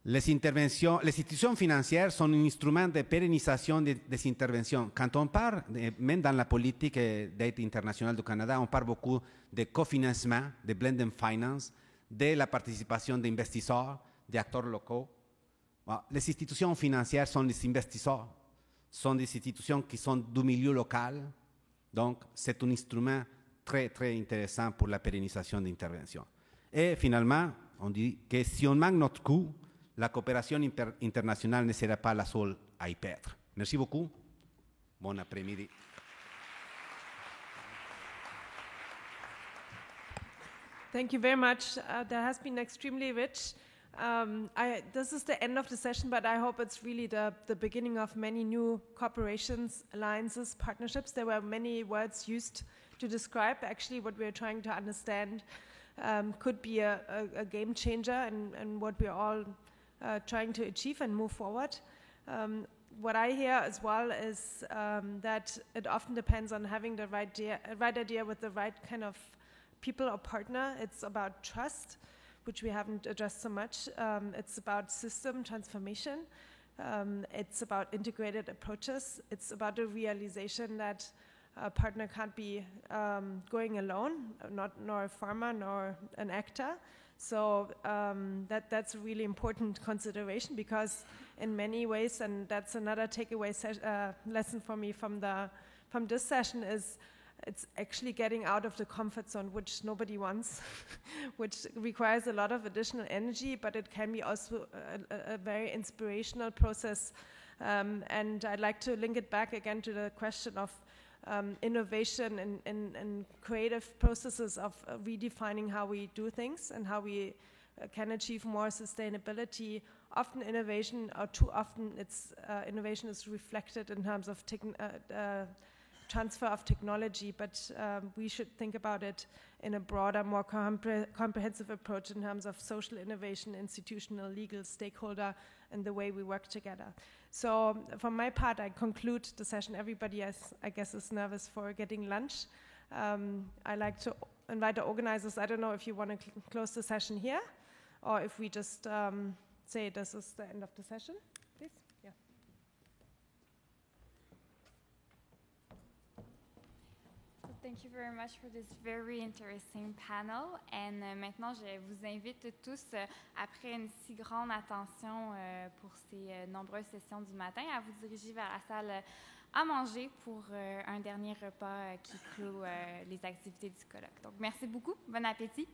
Les institutions financières sont un instrument de pérennisation des interventions. Quand on parle, même dans la politique d'aide internationale du Canada, on parle beaucoup de cofinancement, de blended finance, de la participation d'investisseurs, d'acteurs locaux. Les institutions financières sont des investisseurs, sont des institutions qui sont du milieu local. Donc, c'est un instrument très, très intéressant pour la pérennisation d'interventions. Et finalement, on dit que si on manque notre coup, la coopération internationale ne sera pas la seule à y perdre. Merci beaucoup. Bon après-midi. Thank you very much. That has been extremely rich. This is the end of the session, but I hope it's really the beginning of many new cooperations, alliances, partnerships. There were many words used to describe actually what we're trying to understand could be a game changer and what we're all trying to achieve and move forward. What I hear as well is that it often depends on having the right idea with the right kind of people or partner. It's about trust, which we haven't addressed so much. It's about system transformation. It's about integrated approaches. It's about the realization that a partner can't be going alone, nor a farmer nor an actor. So that's a really important consideration, because in many ways, and that's another takeaway lesson for me from this session, is it's actually getting out of the comfort zone, which nobody wants, which requires a lot of additional energy, but it can be also a very inspirational process. And I'd like to link it back again to the question of innovation and creative processes of redefining how we do things and how we can achieve more sustainability. Often innovation, or too often, innovation is reflected in terms of transfer of technology, but we should think about it in a broader, more comprehensive approach in terms of social innovation, institutional, legal, stakeholder, and the way we work together. So from my part, I conclude the session. Everybody, I guess, is nervous for getting lunch. I like to invite the organizers. I don't know if you want to close the session here, or if we just say this is the end of the session, please. Yeah. Thank you very much for this very interesting panel. And maintenant, je vous invite tous, après une si grande attention pour ces nombreuses sessions du matin, à vous diriger vers la salle à manger pour un dernier repas qui clôt les activités du colloque. Donc, merci beaucoup. Bon appétit.